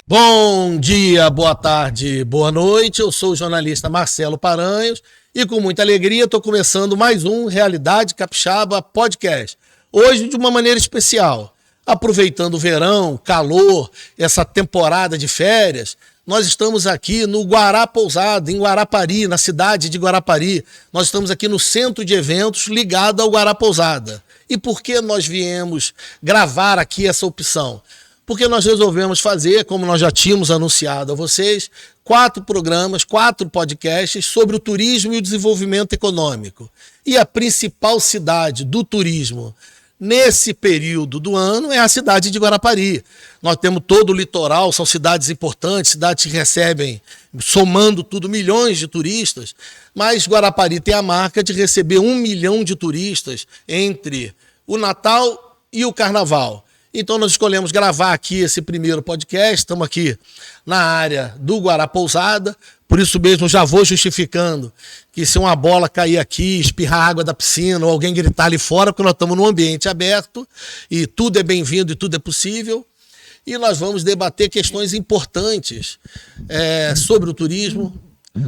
Bom dia, boa tarde, boa noite. Eu sou o jornalista Marcelo Paranhos e com muita alegria estou começando mais um Realidade Capixaba Podcast. Hoje de uma maneira especial, aproveitando o verão, calor, essa temporada de férias, nós estamos aqui no Guará Pousada, em Guarapari, na cidade de Guarapari. Nós estamos aqui no centro de eventos ligado ao Guará Pousada. E por que nós viemos gravar aqui essa opção? Porque nós resolvemos fazer, como nós já tínhamos anunciado a vocês, 4 programas, 4 podcasts sobre o turismo e o desenvolvimento econômico. E a principal cidade do turismo nesse período do ano é a cidade de Guarapari. Nós temos todo o litoral, são cidades importantes, cidades que recebem, somando tudo, milhões de turistas, mas Guarapari tem a marca de receber 1 milhão de turistas entre o Natal e o Carnaval. Então nós escolhemos gravar aqui esse primeiro podcast, estamos aqui na área do Guará Pousada, por isso mesmo já vou justificando que se uma bola cair aqui, espirrar água da piscina ou alguém gritar ali fora, porque nós estamos num ambiente aberto e tudo é bem-vindo e tudo é possível. E nós vamos debater questões importantes sobre o turismo,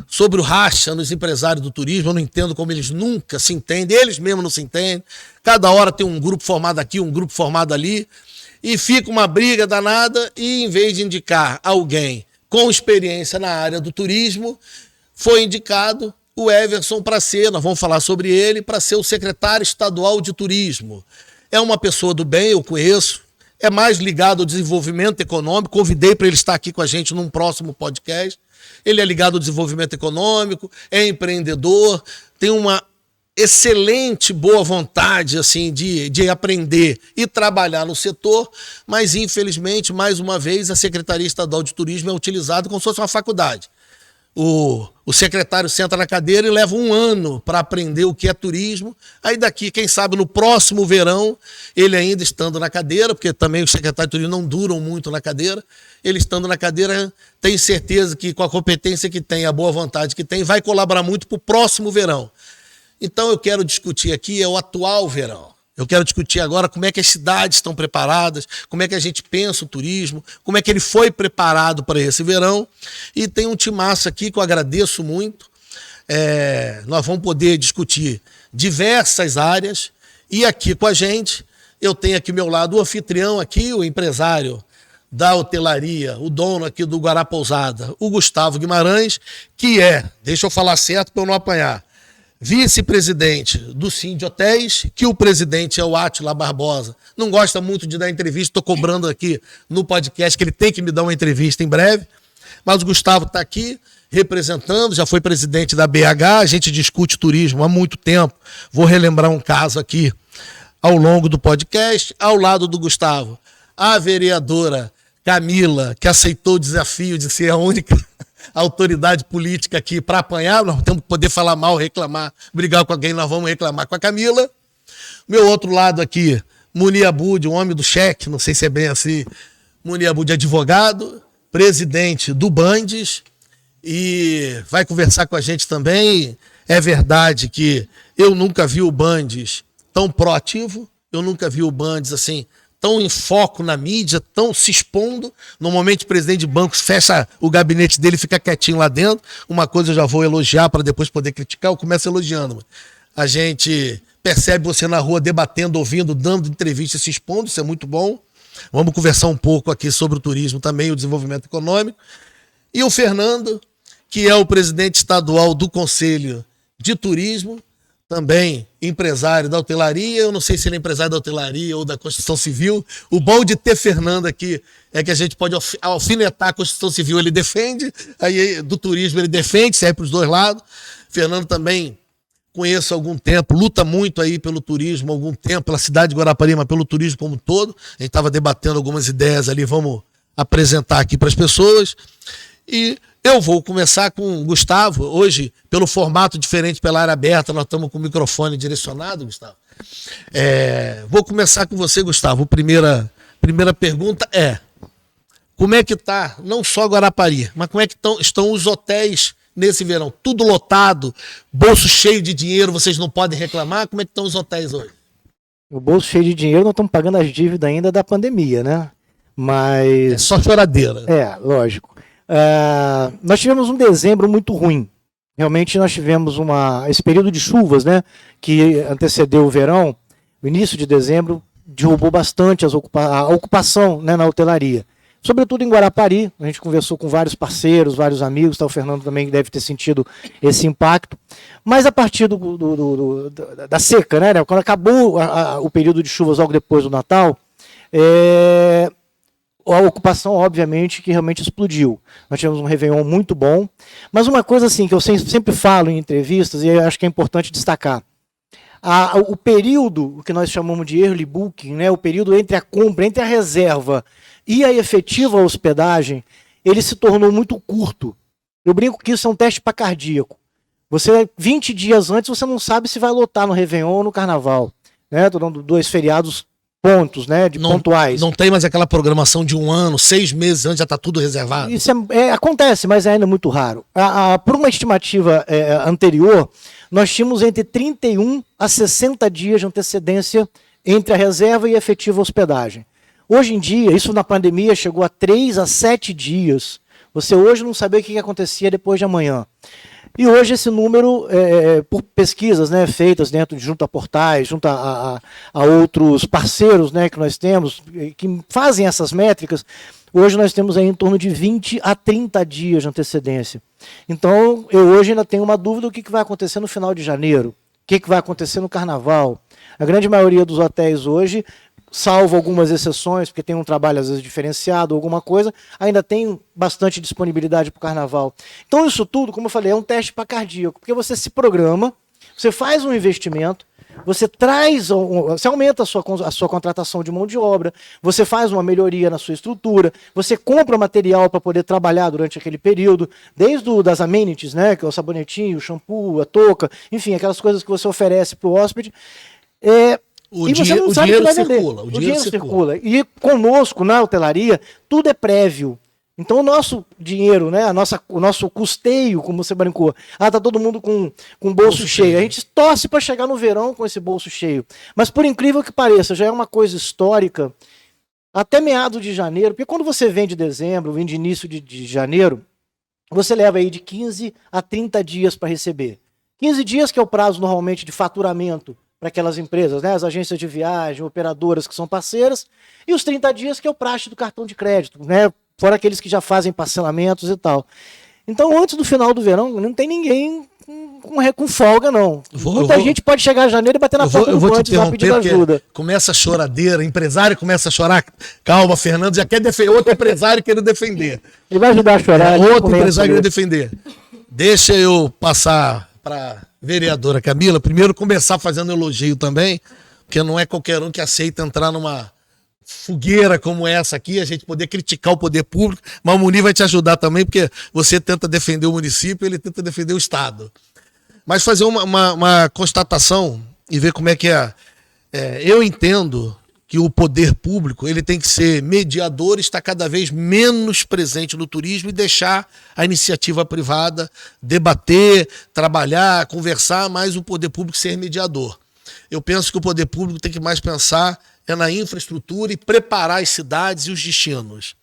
sobre o racha nos empresários do turismo. Eu não entendo como eles nunca se entendem, eles mesmos não se entendem. Cada hora tem um grupo formado aqui, um grupo formado ali. E fica uma briga danada e, em vez de indicar alguém com experiência na área do turismo, foi indicado o Everson para ser, nós vamos falar sobre ele, para ser o secretário estadual de turismo. É uma pessoa do bem, eu conheço, é mais ligado ao desenvolvimento econômico, convidei para ele estar aqui com a gente num próximo podcast. Ele é ligado ao desenvolvimento econômico, é empreendedor, tem uma excelente boa vontade assim de aprender e trabalhar no setor, mas infelizmente, mais uma vez, a Secretaria Estadual de Turismo é utilizada como se fosse uma faculdade. O secretário senta na cadeira e leva 1 ano para aprender o que é turismo. Aí daqui, quem sabe, no próximo verão, ele ainda estando na cadeira, porque também os secretários de turismo não duram muito na cadeira, ele estando na cadeira, tem certeza que com a competência que tem, a boa vontade que tem, vai colaborar muito para o próximo verão. Então eu quero discutir aqui o atual verão. Eu quero discutir agora como é que as cidades estão preparadas, como é que a gente pensa o turismo, como é que ele foi preparado para esse verão. E tem um timaço aqui que eu agradeço muito. Nós vamos poder discutir diversas áreas. E aqui com a gente, eu tenho aqui ao meu lado o anfitrião aqui, o empresário da hotelaria, o dono aqui do Guará Pousada, o Gustavo Guimarães, que deixa eu falar certo para eu não apanhar, vice-presidente do Sind Hotéis, que o presidente é o Átila Barbosa. Não gosta muito de dar entrevista, estou cobrando aqui no podcast que ele tem que me dar uma entrevista em breve. Mas o Gustavo está aqui representando, já foi presidente da BH, a gente discute turismo há muito tempo. Vou relembrar um caso aqui ao longo do podcast. Ao lado do Gustavo, a vereadora Camila, que aceitou o desafio de ser a única autoridade política aqui para apanhar. Nós temos que poder falar mal, reclamar, brigar com alguém, nós vamos reclamar com a Camila. Meu outro lado aqui, Munir Abud, um homem do cheque, não sei se é bem assim, Munir Abud, advogado, presidente do Bandes, e vai conversar com a gente também. É verdade que eu nunca vi o Bandes tão proativo, eu nunca vi o Bandes assim, tão em foco na mídia, tão se expondo. Normalmente o presidente de bancos fecha o gabinete dele e fica quietinho lá dentro. Uma coisa eu já vou elogiar para depois poder criticar, eu começo elogiando. A gente percebe você na rua debatendo, ouvindo, dando entrevista, se expondo, isso é muito bom. Vamos conversar um pouco aqui sobre o turismo também, o desenvolvimento econômico. E o Fernando, que é o presidente estadual do Conselho de Turismo, também empresário da hotelaria. Eu não sei se ele é empresário da hotelaria ou da construção civil. O bom de ter Fernando aqui é que a gente pode alfinetar a construção civil, ele defende, aí do turismo ele defende, serve para os dois lados. Fernando também conheço há algum tempo, luta muito aí pelo turismo há algum tempo, pela cidade de Guarapari, mas pelo turismo como um todo. A gente estava debatendo algumas ideias ali, vamos apresentar aqui para as pessoas. E eu vou começar com o Gustavo, hoje, pelo formato diferente, pela área aberta, nós estamos com o microfone direcionado, Gustavo. Vou começar com você, Gustavo. Primeira pergunta como é que está, não só Guarapari, mas como é que estão os hotéis nesse verão? Tudo lotado, bolso cheio de dinheiro, vocês não podem reclamar? Como é que estão os hotéis hoje? O bolso cheio de dinheiro, nós estamos pagando as dívidas ainda da pandemia, né? Mas... É só choradeira. Lógico. Nós tivemos um dezembro muito ruim. Realmente nós tivemos esse período de chuvas, né, que antecedeu o verão, o início de dezembro, derrubou bastante a ocupação, né, na hotelaria. Sobretudo em Guarapari, a gente conversou com vários parceiros, vários amigos, o Fernando também deve ter sentido esse impacto. Mas a partir da seca, né, quando acabou o período de chuvas logo depois do Natal, a ocupação, obviamente, que realmente explodiu. Nós tivemos um Réveillon muito bom. Mas uma coisa assim que eu sempre falo em entrevistas, e eu acho que é importante destacar, o período que nós chamamos de early booking, né, o período entre a compra, entre a reserva e a efetiva hospedagem, ele se tornou muito curto. Eu brinco que isso é um teste para cardíaco. 20 dias antes, você não sabe se vai lotar no Réveillon ou no Carnaval. Estou dando 2 feriados pontos, né, pontuais. Não tem mais aquela programação de 1 ano, 6 meses antes já está tudo reservado? Isso acontece, mas é ainda muito raro. Por uma estimativa anterior, nós tínhamos entre 31 a 60 dias de antecedência entre a reserva e a efetiva hospedagem. Hoje em dia, isso na pandemia chegou a 3 a 7 dias. Você hoje não sabia o que acontecia depois de amanhã. E hoje esse número, por pesquisas, né, feitas junto a portais, junto a outros parceiros, né, que nós temos, que fazem essas métricas, hoje nós temos aí em torno de 20 a 30 dias de antecedência. Então, eu hoje ainda tenho uma dúvida do que vai acontecer no final de janeiro, o que vai acontecer no Carnaval. A grande maioria dos hotéis hoje, salvo algumas exceções, porque tem um trabalho às vezes diferenciado, alguma coisa, ainda tem bastante disponibilidade para o Carnaval. Então isso tudo, como eu falei, é um teste para cardíaco, porque você se programa, você faz um investimento, você aumenta a sua contratação de mão de obra, você faz uma melhoria na sua estrutura, você compra material para poder trabalhar durante aquele período, desde das amenities, né, que é o sabonetinho, o shampoo, a touca, enfim, aquelas coisas que você oferece para o hóspede. O dinheiro circula. E conosco, na hotelaria, tudo é prévio. Então, o nosso dinheiro, né, o nosso custeio, como você brincou, tá todo mundo com o bolso cheio. A gente torce para chegar no verão com esse bolso cheio. Mas, por incrível que pareça, já é uma coisa histórica, até meados de janeiro, porque quando você vem de dezembro, vem de início de janeiro, você leva aí de 15 a 30 dias para receber. 15 dias que é o prazo, normalmente, de faturamento para aquelas empresas, né, as agências de viagem, operadoras que são parceiras, e os 30 dias que é o praxe do cartão de crédito, né, fora aqueles que já fazem parcelamentos e tal. Então, antes do final do verão, não tem ninguém com folga, não. Muita gente pode chegar em janeiro e bater na porta do banco e pedir ajuda. Começa a choradeira, empresário começa a chorar. Calma, Fernando, já quer defender, outro empresário querendo defender. Ele vai ajudar a chorar. Outro empresário querendo defender. Deixa eu passar para vereadora Camila, primeiro começar fazendo elogio também, porque não é qualquer um que aceita entrar numa fogueira como essa aqui, a gente poder criticar o poder público, mas o Munir vai te ajudar também, porque você tenta defender o município, ele tenta defender o Estado. Mas fazer uma constatação e ver como é que é. Eu entendo que o poder público ele tem que ser mediador, estar cada vez menos presente no turismo e deixar a iniciativa privada debater, trabalhar, conversar, mas o poder público ser mediador. Eu penso que o poder público tem que mais pensar na infraestrutura e preparar as cidades e os destinos.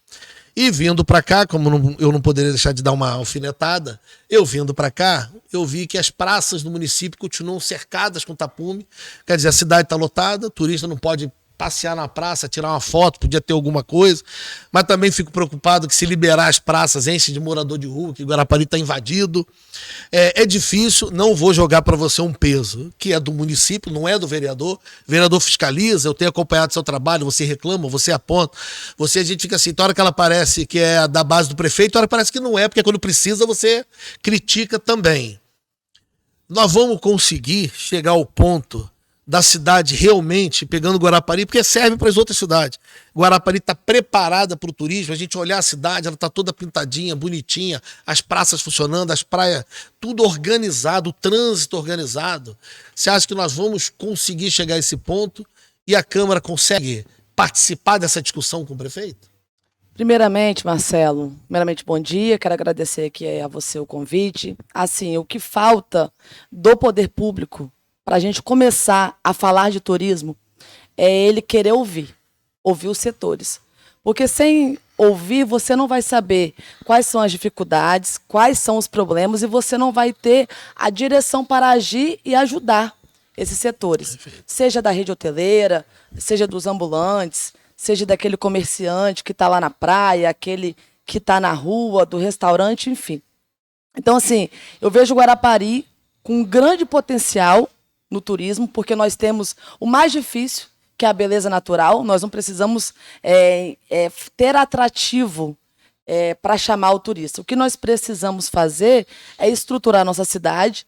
E vindo para cá, como eu não poderia deixar de dar uma alfinetada, eu vindo para cá, eu vi que as praças do município continuam cercadas com tapume, quer dizer, a cidade está lotada, o turista não pode passear na praça, tirar uma foto, podia ter alguma coisa, mas também fico preocupado que se liberar as praças, enche de morador de rua, que Guarapari está invadido. É difícil, não vou jogar para você um peso, que é do município, não é do vereador. O vereador fiscaliza, eu tenho acompanhado seu trabalho, você reclama, você aponta, a gente fica assim, toda hora que ela parece que é da base do prefeito, toda hora parece que não é, porque quando precisa você critica também. Nós vamos conseguir chegar ao ponto da cidade realmente pegando Guarapari, porque serve para as outras cidades. Guarapari está preparada para o turismo, a gente olhar a cidade, ela está toda pintadinha, bonitinha, as praças funcionando, as praias, tudo organizado, o trânsito organizado. Você acha que nós vamos conseguir chegar a esse ponto e a Câmara consegue participar dessa discussão com o prefeito? Primeiramente, Marcelo, bom dia, quero agradecer aqui a você o convite. Assim, o que falta do poder público para a gente começar a falar de turismo é ele querer ouvir os setores. Porque sem ouvir, você não vai saber quais são as dificuldades, quais são os problemas, e você não vai ter a direção para agir e ajudar esses setores. Seja da rede hoteleira, seja dos ambulantes, seja daquele comerciante que está lá na praia, aquele que está na rua, do restaurante, enfim. Então, assim, eu vejo Guarapari com um grande potencial no turismo, porque nós temos o mais difícil, que é a beleza natural. Nós não precisamos ter atrativo para chamar o turista. O que nós precisamos fazer é estruturar a nossa cidade,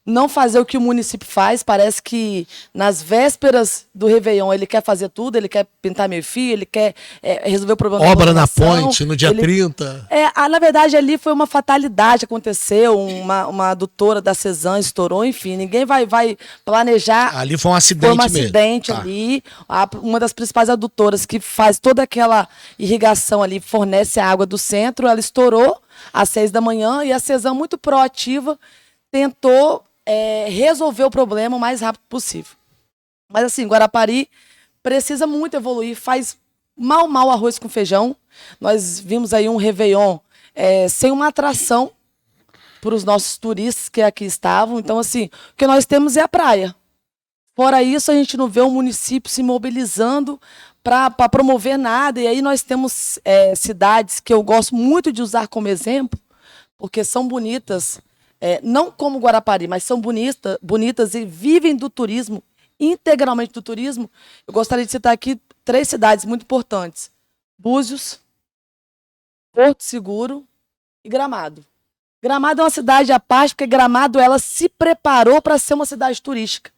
não fazer o que o município faz. Parece que nas vésperas do Réveillon ele quer fazer tudo, ele quer pintar meio-fio, ele quer resolver o problema da Obra na iluminação, ponte, no dia 30. Na verdade, ali foi uma fatalidade, aconteceu, uma adutora da Cezanne estourou, enfim, ninguém vai planejar. Ali foi um acidente Foi um mesmo. acidente ali, uma das principais adutoras que faz toda aquela irrigação ali, fornece a água do centro, ela estourou às 6 da manhã e a Cezanne, muito proativa, tentou resolver o problema o mais rápido possível. Mas assim, Guarapari precisa muito evoluir, faz mal arroz com feijão. Nós vimos aí um Réveillon sem uma atração para os nossos turistas que aqui estavam. Então, assim, o que nós temos é a praia. Fora isso, a gente não vê o município se mobilizando para promover nada. E aí nós temos cidades que eu gosto muito de usar como exemplo, porque são bonitas, não como Guarapari, mas são bonitas e vivem do turismo, integralmente do turismo. Eu gostaria de citar aqui 3 cidades muito importantes: Búzios, Porto Seguro e Gramado. Gramado é uma cidade à parte, porque Gramado ela se preparou para ser uma cidade turística,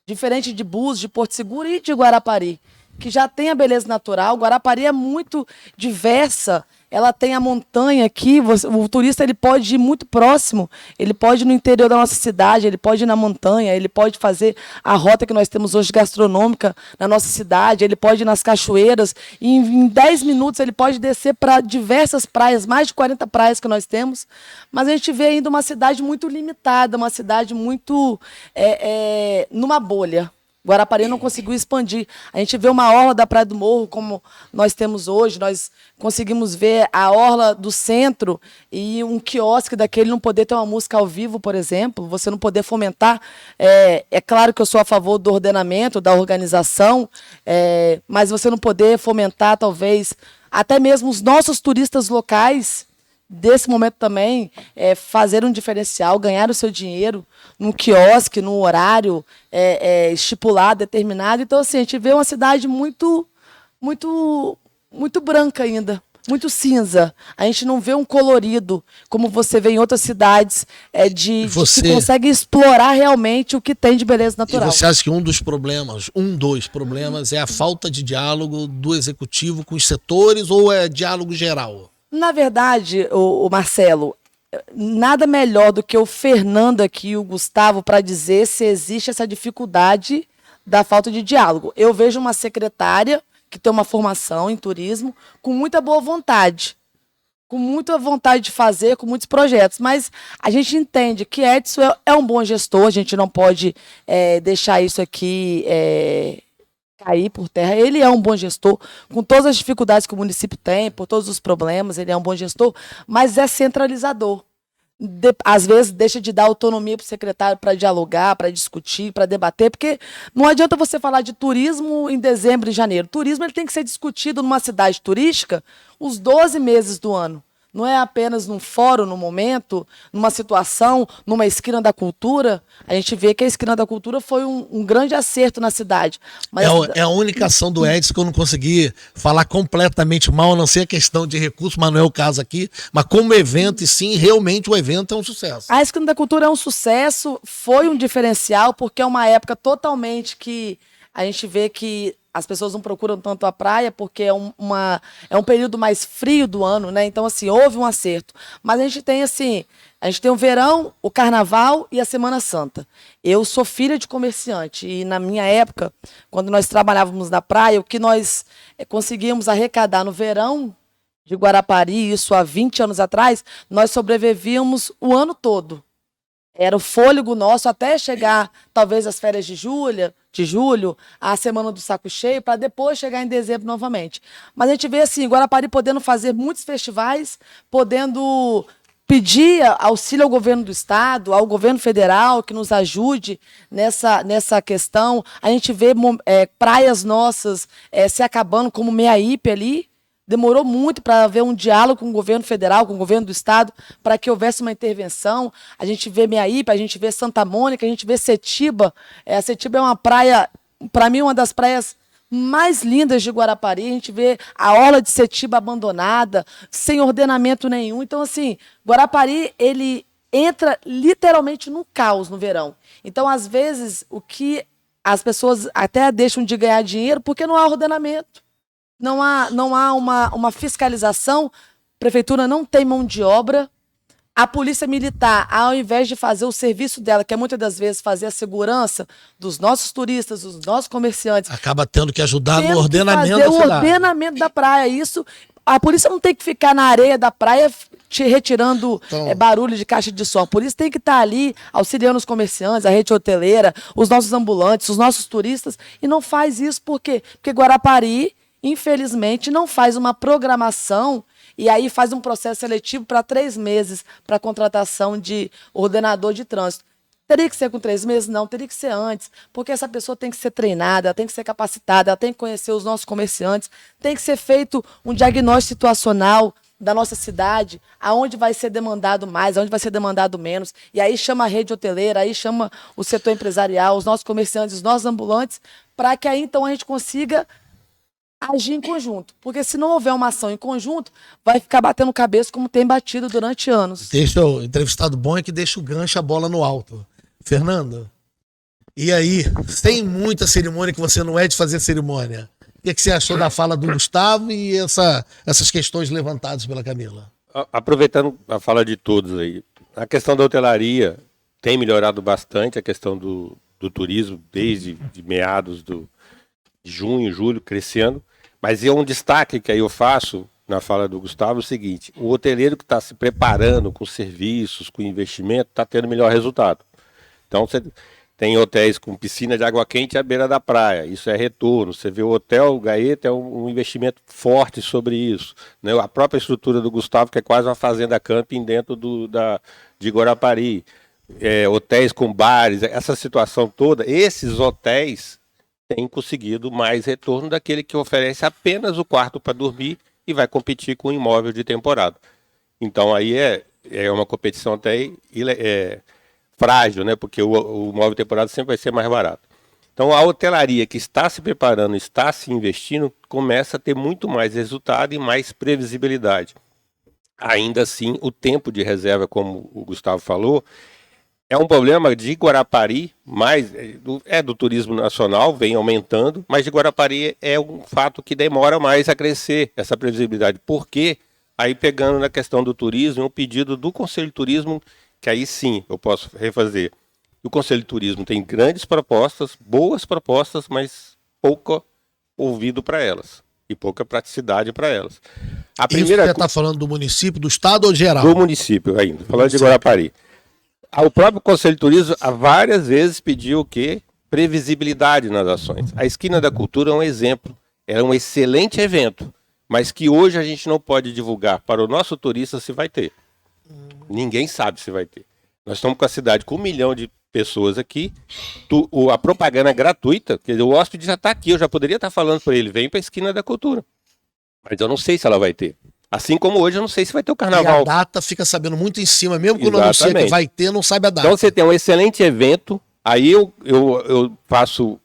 diferente de Búzios, de Porto Seguro e de Guarapari, que já tem a beleza natural. Guarapari é muito diversa, ela tem a montanha aqui, o turista ele pode ir muito próximo, ele pode ir no interior da nossa cidade, ele pode ir na montanha, ele pode fazer a rota que nós temos hoje gastronômica na nossa cidade, ele pode ir nas cachoeiras, e em 10 minutos ele pode descer para diversas praias, mais de 40 praias que nós temos, mas a gente vê ainda uma cidade muito limitada, uma cidade muito numa bolha. Guarapari não conseguiu expandir. A gente vê uma orla da Praia do Morro, como nós temos hoje, nós conseguimos ver a orla do centro e um quiosque daquele não poder ter uma música ao vivo, por exemplo, você não poder fomentar. É claro que eu sou a favor do ordenamento, da organização, mas você não poder fomentar, talvez, até mesmo os nossos turistas locais, desse momento também, fazer um diferencial, ganhar o seu dinheiro num quiosque, num horário estipulado, determinado. Então, assim, a gente vê uma cidade muito, muito, muito branca ainda, muito cinza. A gente não vê um colorido, como você vê em outras cidades, que consegue explorar realmente o que tem de beleza natural. E você acha que um dos problemas é a falta de diálogo do executivo com os setores, ou é diálogo geral? Na verdade, o Marcelo, nada melhor do que o Fernando aqui e o Gustavo para dizer se existe essa dificuldade da falta de diálogo. Eu vejo uma secretária que tem uma formação em turismo com muita boa vontade, com muita vontade de fazer, com muitos projetos, mas a gente entende que Edson é um bom gestor, a gente não pode deixar isso aqui cair por terra. Ele é um bom gestor, com todas as dificuldades que o município tem, por todos os problemas, ele é um bom gestor, mas é centralizador. Às vezes deixa de dar autonomia para o secretário para dialogar, para discutir, para debater, porque não adianta você falar de turismo em dezembro e janeiro. Turismo ele tem que ser discutido numa cidade turística os 12 meses do ano. Não é apenas num fórum, num momento, numa situação, numa esquina da cultura. A gente vê que a esquina da cultura foi um grande acerto na cidade. Mas é a única ação do Edson que eu não consegui falar completamente mal, a não ser a questão de recursos, mas não é o caso aqui. Mas como evento, e sim, realmente o evento é um sucesso. A esquina da cultura é um sucesso, foi um diferencial, porque é uma época totalmente que a gente vê que as pessoas não procuram tanto a praia porque é um período mais frio do ano, né? Então, assim, houve um acerto. Mas a gente tem o verão, o carnaval e a Semana Santa. Eu sou filha de comerciante e na minha época, quando nós trabalhávamos na praia, o que nós conseguíamos arrecadar no verão de Guarapari, isso há 20 anos atrás, nós sobrevivíamos o ano todo. Era o fôlego nosso até chegar, talvez, as férias de julho, de julho, a Semana do Saco Cheio, para depois chegar em dezembro novamente. Mas a gente vê assim, Guarapari podendo fazer muitos festivais, podendo pedir auxílio ao governo do estado, ao governo federal, que nos ajude nessa questão. A gente vê praias nossas se acabando, como Meaípe ali. Demorou muito para haver um diálogo com o governo federal, com o governo do estado, para que houvesse uma intervenção. A gente vê Meaípe, a gente vê Santa Mônica, a gente vê Setiba. A Setiba é uma praia, para mim, uma das praias mais lindas de Guarapari. A gente vê a orla de Setiba abandonada, sem ordenamento nenhum. Então, assim, Guarapari, ele entra literalmente no caos no verão. Então, às vezes, o que as pessoas até deixam de ganhar dinheiro porque não há ordenamento. Não há uma fiscalização, a prefeitura não tem mão de obra. A polícia militar, ao invés de fazer o serviço dela, que é muitas das vezes fazer a segurança dos nossos turistas, dos nossos comerciantes, acaba tendo que ajudar no ordenamento da cidade. O ordenamento da praia. Isso, a polícia não tem que ficar na areia da praia retirando barulho de caixa de som. A polícia tem que estar ali auxiliando os comerciantes, a rede hoteleira, os nossos ambulantes, os nossos turistas, e não faz isso por quê? Porque Guarapari, infelizmente, não faz uma programação e aí faz um processo seletivo para 3 meses para contratação de ordenador de trânsito. Teria que ser com 3 meses? Não, teria que ser antes, porque essa pessoa tem que ser treinada, ela tem que ser capacitada, ela tem que conhecer os nossos comerciantes, tem que ser feito um diagnóstico situacional da nossa cidade, aonde vai ser demandado mais, aonde vai ser demandado menos, e aí chama a rede hoteleira, aí chama o setor empresarial, os nossos comerciantes, os nossos ambulantes, para que aí então a gente consiga agir em conjunto, porque se não houver uma ação em conjunto, vai ficar batendo cabeça como tem batido durante anos. Deixa o entrevistado bom é que deixa o gancho, a bola no alto. Fernanda, e aí, sem muita cerimônia, que você não é de fazer cerimônia, o que você achou da fala do Gustavo e essas questões levantadas pela Camila? Aproveitando a fala de todos aí, a questão da hotelaria tem melhorado bastante, a questão do turismo, desde meados de junho, julho, crescendo. Mas é um destaque que aí eu faço na fala do Gustavo, é o seguinte: o hoteleiro que está se preparando com serviços, com investimento, está tendo melhor resultado. Então, você tem hotéis com piscina de água quente à beira da praia, isso é retorno. Você vê o Hotel Gaeta, é um investimento forte sobre isso, né? A própria estrutura do Gustavo, que é quase uma fazenda camping dentro de Guarapari. Hotéis com bares, essa situação toda, esses hotéis tem conseguido mais retorno daquele que oferece apenas o quarto para dormir e vai competir com um imóvel de temporada. Então aí é uma competição até frágil, né? Porque o imóvel de temporada sempre vai ser mais barato. Então a hotelaria que está se preparando, está se investindo, começa a ter muito mais resultado e mais previsibilidade. Ainda assim, o tempo de reserva, como o Gustavo falou, é um problema de Guarapari, mas do turismo nacional, vem aumentando, mas de Guarapari é um fato que demora mais a crescer, essa previsibilidade. Por quê? Aí pegando na questão do turismo, um pedido do Conselho de Turismo, que aí sim eu posso refazer. O Conselho de Turismo tem grandes propostas, boas propostas, mas pouco ouvido para elas e pouca praticidade para elas. A primeira... Isso você está falando do município, do estado ou geral? Do município ainda, falando de Guarapari. O próprio Conselho de Turismo várias vezes pediu o quê? Previsibilidade nas ações. A Esquina da Cultura é um exemplo. É um excelente evento, mas que hoje a gente não pode divulgar para o nosso turista se vai ter. Ninguém sabe se vai ter. Nós estamos com a cidade com 1 milhão de pessoas aqui. A propaganda é gratuita, quer dizer, o hóspede já está aqui, eu já poderia estar falando para ele, vem para a Esquina da Cultura. Mas eu não sei se ela vai ter. Assim como hoje eu não sei se vai ter o carnaval. E a data fica sabendo muito em cima, mesmo quando anuncia que vai ter, não sabe a data. Então você tem um excelente evento, aí eu faço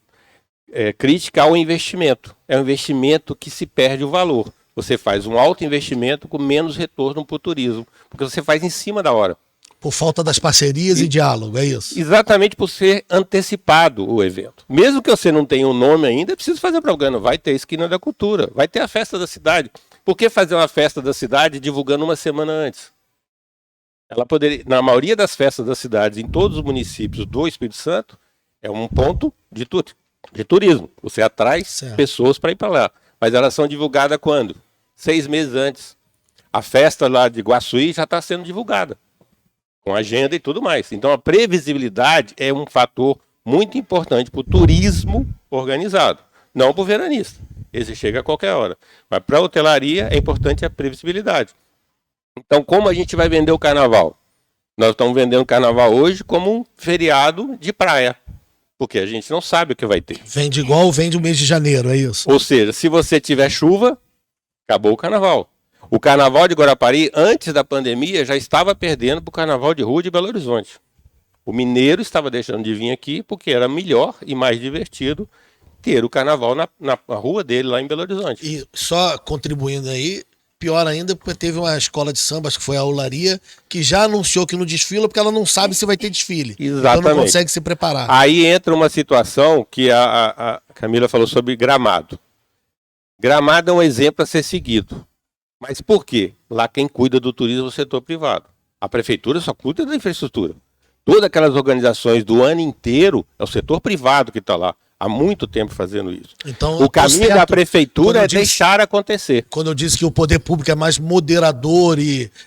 crítica ao investimento. É um investimento que se perde o valor. Você faz um alto investimento com menos retorno para o turismo, porque você faz em cima da hora. Por falta das parcerias e diálogo, é isso? Exatamente, por ser antecipado o evento. Mesmo que você não tenha um nome ainda, é preciso fazer propaganda. Vai ter a Esquina da Cultura, vai ter a Festa da Cidade. Por que fazer uma festa da cidade divulgando uma semana antes? Ela poderia, na maioria das festas da cidade, em todos os municípios do Espírito Santo, é um ponto de turismo. Você atrai pessoas para ir para lá. Mas elas são divulgadas quando? 6 meses antes. A festa lá de Guaçuí já está sendo divulgada, com agenda e tudo mais. Então a previsibilidade é um fator muito importante para o turismo organizado, não para o veranista. Esse chega a qualquer hora. Mas para a hotelaria é importante a previsibilidade. Então, como a gente vai vender o carnaval? Nós estamos vendendo o carnaval hoje como um feriado de praia, porque a gente não sabe o que vai ter. Vende igual vende o mês de janeiro, é isso? Ou seja, se você tiver chuva, acabou o carnaval. O carnaval de Guarapari, antes da pandemia, já estava perdendo para o carnaval de rua de Belo Horizonte. O mineiro estava deixando de vir aqui porque era melhor e mais divertido ter o carnaval na rua dele lá em Belo Horizonte. E só contribuindo aí, pior ainda, porque teve uma escola de samba, acho que foi a Olaria, que já anunciou que não desfila porque ela não sabe se vai ter desfile. Exatamente. Então não consegue se preparar. Aí entra uma situação que a Camila falou sobre Gramado. Gramado é um exemplo a ser seguido. Mas por quê? Lá quem cuida do turismo é o setor privado. A prefeitura só cuida da infraestrutura. Todas aquelas organizações do ano inteiro, é o setor privado que está lá. Há muito tempo fazendo isso. Então, o caminho da prefeitura é disse, deixar acontecer. Quando eu disse que o poder público é mais moderador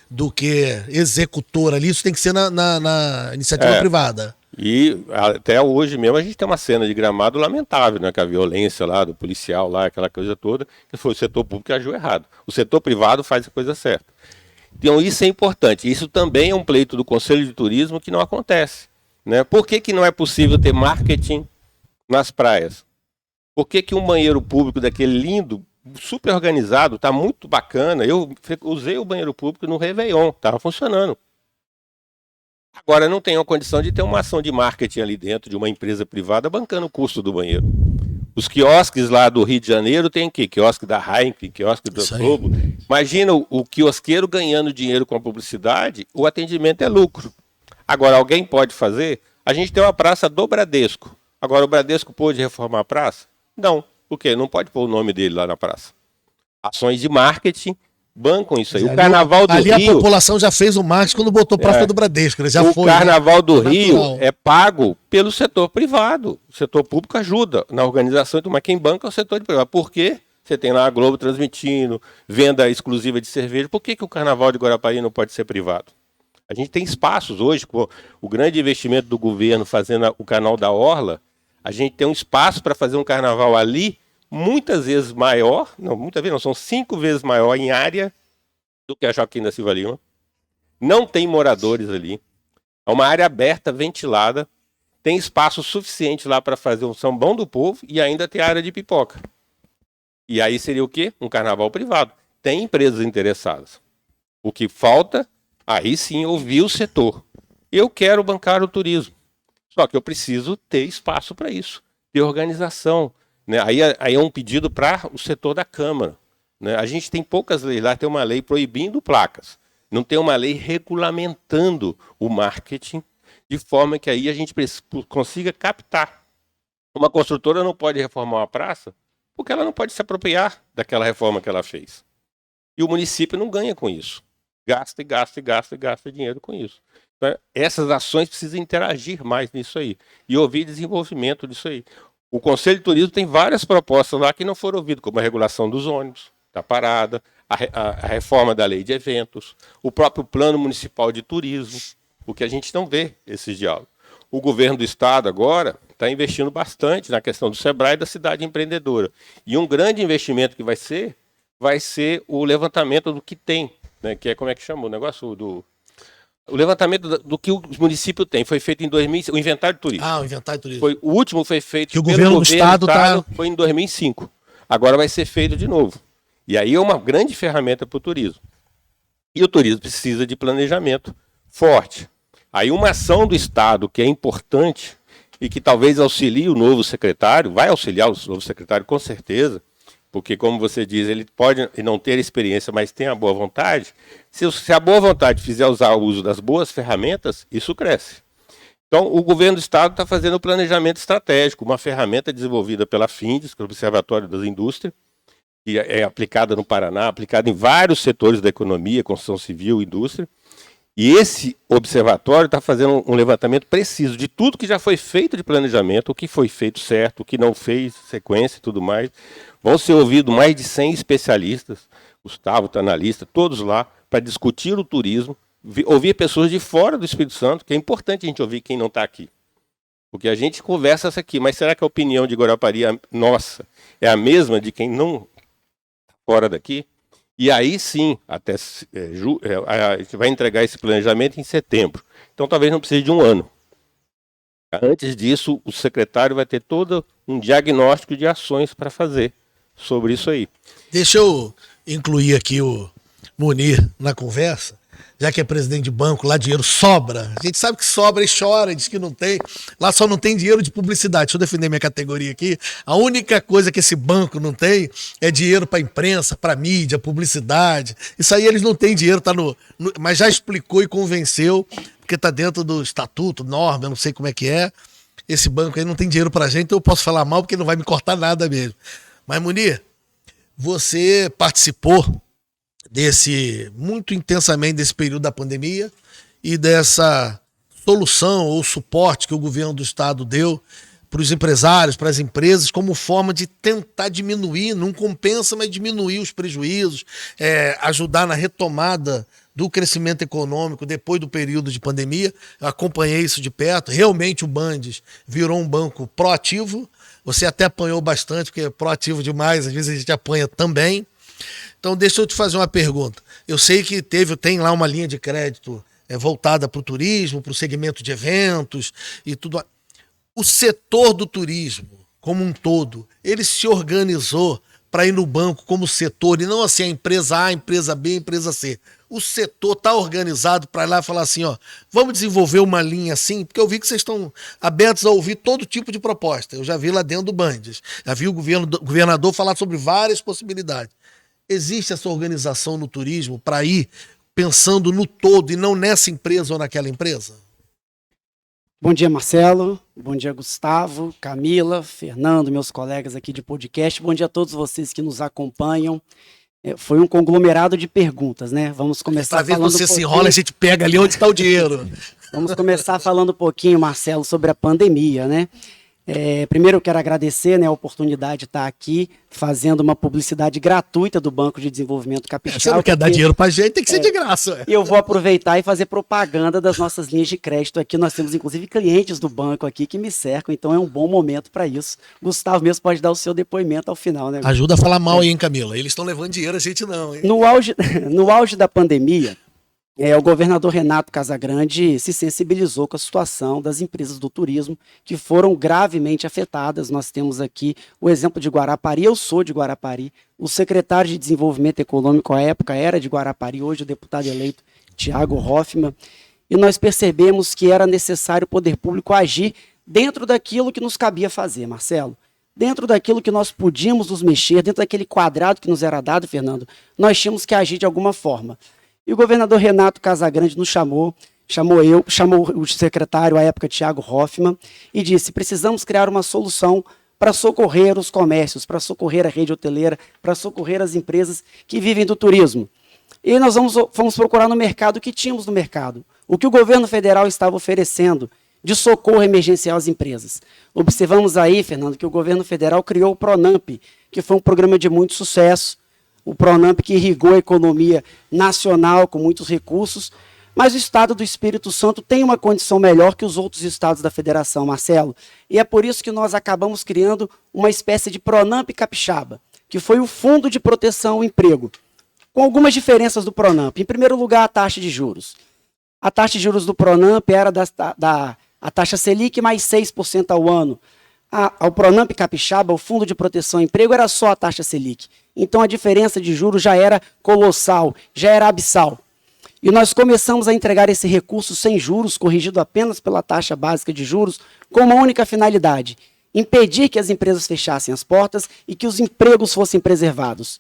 do que executor ali, isso tem que ser na iniciativa privada. E até hoje mesmo a gente tem uma cena de Gramado lamentável, né? Com a violência lá do policial, lá, aquela coisa toda, que foi o setor público que agiu errado. O setor privado faz a coisa certa. Então isso é importante. Isso também é um pleito do Conselho de Turismo que não acontece. Né? Por que não é possível ter marketing nas praias? Por que um banheiro público daquele lindo, super organizado, está muito bacana? Eu usei o banheiro público no Réveillon, estava funcionando. Agora não tem a condição de ter uma ação de marketing ali dentro de uma empresa privada bancando o custo do banheiro. Os quiosques lá do Rio de Janeiro tem o quê? Quiosque da Heineken, quiosque do Globo. Imagina o quiosqueiro ganhando dinheiro com a publicidade, o atendimento é lucro. Agora, alguém pode fazer? A gente tem uma praça do Bradesco. Agora, o Bradesco pôde reformar a praça? Não. Por quê? Não pode pôr o nome dele lá na praça. Ações de marketing bancam isso aí. O Carnaval do Rio... a população já fez o marketing quando botou praça do Bradesco. Já o Carnaval do Rio é pago pelo setor privado. O setor público ajuda na organização, mas quem banca é o setor privado. Por quê? Você tem lá a Globo transmitindo, venda exclusiva de cerveja. Por que o Carnaval de Guarapari não pode ser privado? A gente tem espaços hoje, com o grande investimento do governo fazendo o canal da Orla, a gente tem um espaço para fazer um carnaval ali, muitas vezes maior, são 5 vezes maior em área do que a Joaquim da Silva Lima. Não tem moradores ali. É uma área aberta, ventilada. Tem espaço suficiente lá para fazer um sambão do povo e ainda tem área de pipoca. E aí seria o quê? Um carnaval privado. Tem empresas interessadas. O que falta, aí sim, ouvir o setor. Eu quero bancar o turismo. Só que eu preciso ter espaço para isso, ter organização. Né? Aí é um pedido para o setor da Câmara. Né? A gente tem poucas leis lá, tem uma lei proibindo placas. Não tem uma lei regulamentando o marketing, de forma que aí a gente consiga captar. Uma construtora não pode reformar uma praça, porque ela não pode se apropriar daquela reforma que ela fez. E o município não ganha com isso. Gasta e gasta e gasta e gasta dinheiro com isso. Então, essas ações precisam interagir mais nisso aí. E ouvir desenvolvimento disso aí. O Conselho de Turismo tem várias propostas lá que não foram ouvidas, como a regulação dos ônibus, da parada, a reforma da lei de eventos, o próprio plano municipal de turismo, o que a gente não vê esses diálogos. O governo do estado agora está investindo bastante na questão do Sebrae e da cidade empreendedora. E um grande investimento que vai ser o levantamento do que tem, né, que é, como é que chama o negócio do... O levantamento do que o município tem foi feito em 2005, o inventário de turismo. O inventário de turismo. O último foi feito que o governo do estado foi em 2005. Agora vai ser feito de novo. E aí é uma grande ferramenta para o turismo. E o turismo precisa de planejamento forte. Aí uma ação do estado que é importante e que talvez auxilie o novo secretário, vai auxiliar o novo secretário com certeza, porque, como você diz, ele pode não ter experiência, mas tem a boa vontade. Se a boa vontade fizer usar o uso das boas ferramentas, isso cresce. Então, o governo do estado está fazendo o planejamento estratégico, uma ferramenta desenvolvida pela FINDES, que é o Observatório das Indústrias, que é aplicada no Paraná, aplicada em vários setores da economia, construção civil, indústria. E esse observatório está fazendo um levantamento preciso de tudo que já foi feito de planejamento, o que foi feito certo, o que não fez, sequência e tudo mais. Vão ser ouvidos mais de 100 especialistas, Gustavo está na lista, todos lá, para discutir o turismo, ouvir pessoas de fora do Espírito Santo, que é importante a gente ouvir quem não está aqui. Porque a gente conversa isso aqui, mas será que a opinião de Guarapari, nossa, é a mesma de quem não fora daqui? E aí sim, até a gente vai entregar esse planejamento em setembro. Então talvez não precise de um ano. Antes disso, o secretário vai ter todo um diagnóstico de ações para fazer sobre isso aí. Deixa eu incluir aqui o Munir na conversa, já que é presidente de banco, lá dinheiro sobra. A gente sabe que sobra e chora, diz que não tem. Lá só não tem dinheiro de publicidade. Deixa eu defender minha categoria aqui. A única coisa que esse banco não tem é dinheiro para imprensa, para mídia, publicidade. Isso aí eles não têm dinheiro, tá mas já explicou e convenceu, porque tá dentro do estatuto, norma, eu não sei como é que é. Esse banco aí não tem dinheiro pra gente, então eu posso falar mal porque não vai me cortar nada mesmo. Mas, Munir, você participou muito intensamente desse período da pandemia e dessa solução ou suporte que o governo do estado deu para os empresários, para as empresas, como forma de tentar diminuir, não compensa, mas diminuir os prejuízos, ajudar na retomada do crescimento econômico depois do período de pandemia. Eu acompanhei isso de perto. Realmente o Bandes virou um banco proativo. Você até apanhou bastante, porque é proativo demais, às vezes a gente apanha também. Então deixa eu te fazer uma pergunta. Eu sei que tem lá uma linha de crédito voltada para o turismo, para o segmento de eventos e tudo. O setor do turismo, como um todo, ele se organizou para ir no banco como setor, e não assim a empresa A, a empresa B, a empresa C. O setor está organizado para ir lá e falar assim, ó, vamos desenvolver uma linha assim, porque eu vi que vocês estão abertos a ouvir todo tipo de proposta. Eu já vi lá dentro do Bandes, já vi o governador falar sobre várias possibilidades. Existe essa organização no turismo para ir pensando no todo e não nessa empresa ou naquela empresa? Bom dia, Marcelo. Bom dia, Gustavo, Camila, Fernando, meus colegas aqui de podcast. Bom dia a todos vocês que nos acompanham. Foi um conglomerado de perguntas, né? Vamos começar falando... Pra ver você se enrola, a gente pega ali onde está o dinheiro. Vamos começar falando um pouquinho, Marcelo, sobre a pandemia, né? Primeiro eu quero agradecer, né, a oportunidade de estar aqui fazendo uma publicidade gratuita do Banco de Desenvolvimento Capixaba. Você não quer dar dinheiro pra gente, tem que ser de graça. E eu vou aproveitar e fazer propaganda das nossas linhas de crédito aqui. Nós temos inclusive clientes do banco aqui que me cercam, então é um bom momento para isso. Gustavo mesmo pode dar o seu depoimento ao final, né? Ajuda a falar mal aí, hein, Camila? Eles estão levando dinheiro, a gente não, hein? No auge da pandemia, o governador Renato Casagrande se sensibilizou com a situação das empresas do turismo que foram gravemente afetadas. Nós temos aqui o exemplo de Guarapari, eu sou de Guarapari, o secretário de Desenvolvimento Econômico à época era de Guarapari, hoje o deputado eleito Thiago Hoffmann, e nós percebemos que era necessário o poder público agir dentro daquilo que nos cabia fazer, Marcelo. Dentro daquilo que nós podíamos nos mexer, dentro daquele quadrado que nos era dado, Fernando, nós tínhamos que agir de alguma forma. E o governador Renato Casagrande nos chamou o secretário à época, Thiago Hoffmann, e disse, precisamos criar uma solução para socorrer os comércios, para socorrer a rede hoteleira, para socorrer as empresas que vivem do turismo. E nós fomos procurar no mercado o que tínhamos no mercado, o que o governo federal estava oferecendo de socorro emergencial às empresas. Observamos aí, Fernando, que o governo federal criou o PRONAMP, que foi um programa de muito sucesso, o PRONAMP que irrigou a economia nacional com muitos recursos, mas o estado do Espírito Santo tem uma condição melhor que os outros estados da federação, Marcelo, e é por isso que nós acabamos criando uma espécie de PRONAMP Capixaba, que foi o Fundo de Proteção ao Emprego, com algumas diferenças do PRONAMP. Em primeiro lugar, a taxa de juros. A taxa de juros do PRONAMP era a taxa Selic mais 6% ao ano. Ao PRONAMP Capixaba, o Fundo de Proteção ao Emprego, era só a taxa Selic. Então a diferença de juros já era colossal, já era abissal. E nós começamos a entregar esse recurso sem juros, corrigido apenas pela taxa básica de juros, com uma única finalidade: impedir que as empresas fechassem as portas e que os empregos fossem preservados.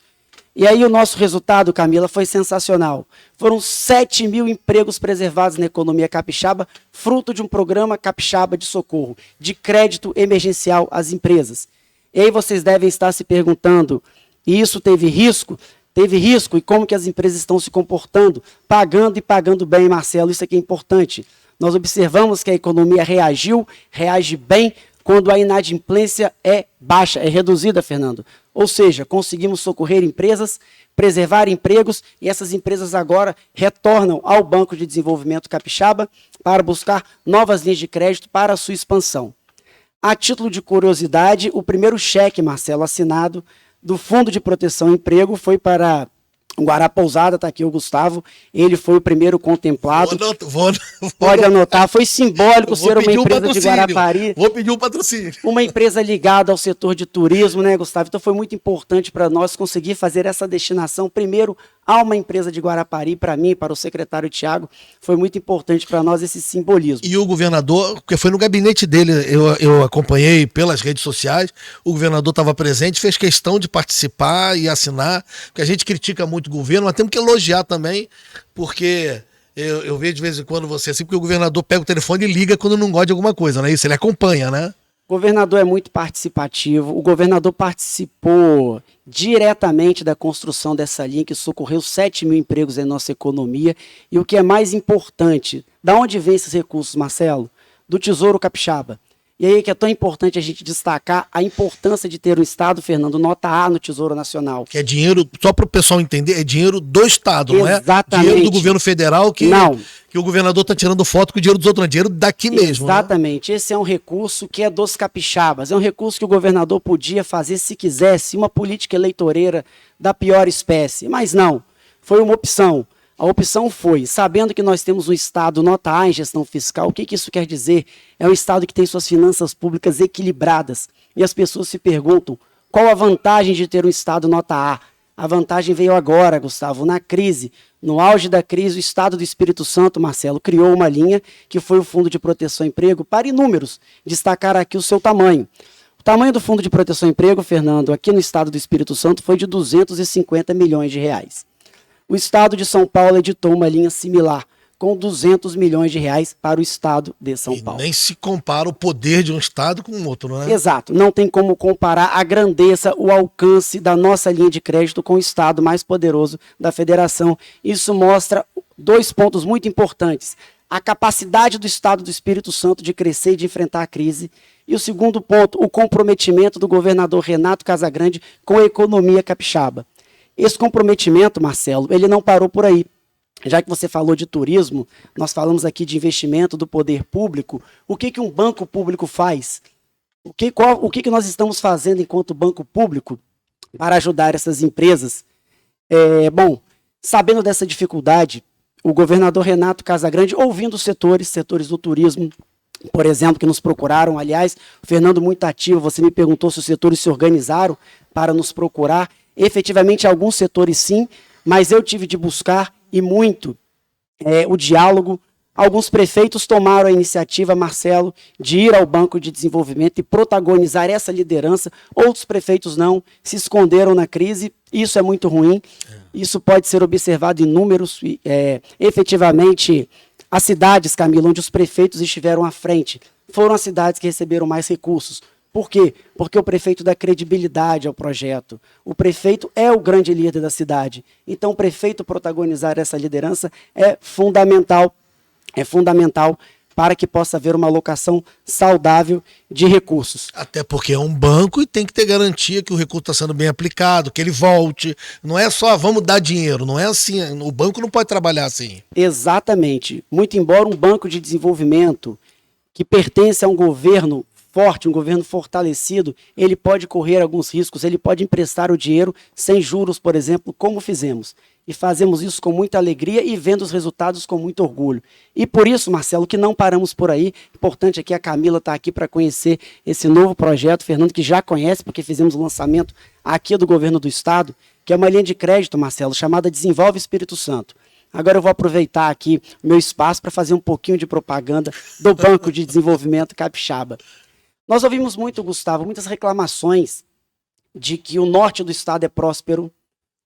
E aí o nosso resultado, Camila, foi sensacional. Foram 7 mil empregos preservados na economia capixaba, fruto de um programa capixaba de socorro, de crédito emergencial às empresas. E aí vocês devem estar se perguntando, e isso teve risco? Teve risco, e como que as empresas estão se comportando? Pagando e pagando bem, Marcelo, isso aqui é importante. Nós observamos que a economia reage bem, quando a inadimplência é baixa, é reduzida, Fernando. Ou seja, conseguimos socorrer empresas, preservar empregos, e essas empresas agora retornam ao Banco de Desenvolvimento Capixaba para buscar novas linhas de crédito para a sua expansão. A título de curiosidade, o primeiro cheque, Marcelo, assinado do Fundo de Proteção ao Emprego foi para Guarapousada, está aqui o Gustavo, ele foi o primeiro contemplado. Pode anotar, foi simbólico ser uma empresa de Guarapari. Vou pedir um patrocínio. Uma empresa ligada ao setor de turismo, né, Gustavo? Então foi muito importante para nós conseguir fazer essa destinação, primeiro, a uma empresa de Guarapari, para mim, para o secretário Tiago, foi muito importante para nós esse simbolismo. E o governador, porque foi no gabinete dele, eu acompanhei pelas redes sociais, o governador estava presente, fez questão de participar e assinar, porque a gente critica muito o governo, mas temos que elogiar também, porque eu vejo de vez em quando você assim, porque o governador pega o telefone e liga quando não gosta de alguma coisa, não é isso? Ele acompanha, né? O governador é muito participativo, o governador participou diretamente da construção dessa linha que socorreu 7 mil empregos em nossa economia e o que é mais importante, da onde vem esses recursos, Marcelo? Do Tesouro Capixaba. E aí que é tão importante a gente destacar a importância de ter um Estado, Fernando, nota A no Tesouro Nacional. Que é dinheiro, só para o pessoal entender, é dinheiro do Estado, Exatamente. Não é dinheiro do governo federal que o governador está tirando foto com o dinheiro dos outros, não é dinheiro daqui mesmo. Exatamente, né? Esse é um recurso que é dos capixabas, é um recurso que o governador podia fazer se quisesse, uma política eleitoreira da pior espécie, mas não, foi uma opção. A opção foi, sabendo que nós temos um Estado nota A em gestão fiscal, o que isso quer dizer? É um Estado que tem suas finanças públicas equilibradas. E as pessoas se perguntam, qual a vantagem de ter um Estado nota A? A vantagem veio agora, Gustavo, na crise. No auge da crise, o Estado do Espírito Santo, Marcelo, criou uma linha que foi o Fundo de Proteção ao Emprego, para em números, destacar aqui o seu tamanho. O tamanho do Fundo de Proteção ao Emprego, Fernando, aqui no Estado do Espírito Santo foi de 250 milhões de reais. O Estado de São Paulo editou uma linha similar, com 200 milhões de reais para o Estado de São Paulo. Nem se compara o poder de um Estado com o outro, não é? Exato, não tem como comparar a grandeza, o alcance da nossa linha de crédito com o Estado mais poderoso da Federação. Isso mostra 2 pontos muito importantes. A capacidade do Estado do Espírito Santo de crescer e de enfrentar a crise. E o segundo ponto, o comprometimento do governador Renato Casagrande com a economia capixaba. Esse comprometimento, Marcelo, ele não parou por aí. Já que você falou de turismo, nós falamos aqui de investimento do poder público. O que um banco público faz? O que nós estamos fazendo enquanto banco público para ajudar essas empresas? Bom, sabendo dessa dificuldade, o governador Renato Casagrande, ouvindo os setores do turismo, por exemplo, que nos procuraram, aliás, o Fernando muito ativo, você me perguntou se os setores se organizaram para nos procurar. Efetivamente, alguns setores sim, mas eu tive de buscar e muito o diálogo. Alguns prefeitos tomaram a iniciativa, Marcelo, de ir ao Banco de Desenvolvimento e protagonizar essa liderança. Outros prefeitos não, se esconderam na crise. Isso é muito ruim. Isso pode ser observado em números. Efetivamente, as cidades, Camila, onde os prefeitos estiveram à frente, foram as cidades que receberam mais recursos. Por quê? Porque o prefeito dá credibilidade ao projeto. O prefeito é o grande líder da cidade. Então, o prefeito protagonizar essa liderança é fundamental para que possa haver uma alocação saudável de recursos. Até porque é um banco e tem que ter garantia que o recurso está sendo bem aplicado, que ele volte. Não é só vamos dar dinheiro, não é assim. O banco não pode trabalhar assim. Exatamente. Muito embora um banco de desenvolvimento que pertence a um governo forte, um governo fortalecido, ele pode correr alguns riscos, ele pode emprestar o dinheiro sem juros, por exemplo, como fizemos. E fazemos isso com muita alegria e vendo os resultados com muito orgulho. E por isso, Marcelo, que não paramos por aí, importante aqui, a Camila está aqui para conhecer esse novo projeto, Fernando que já conhece, porque fizemos o lançamento aqui do governo do estado, que é uma linha de crédito, Marcelo, chamada Desenvolve Espírito Santo. Agora eu vou aproveitar aqui o meu espaço para fazer um pouquinho de propaganda do Banco de Desenvolvimento Capixaba. Nós ouvimos muito, Gustavo, muitas reclamações de que o norte do estado é próspero,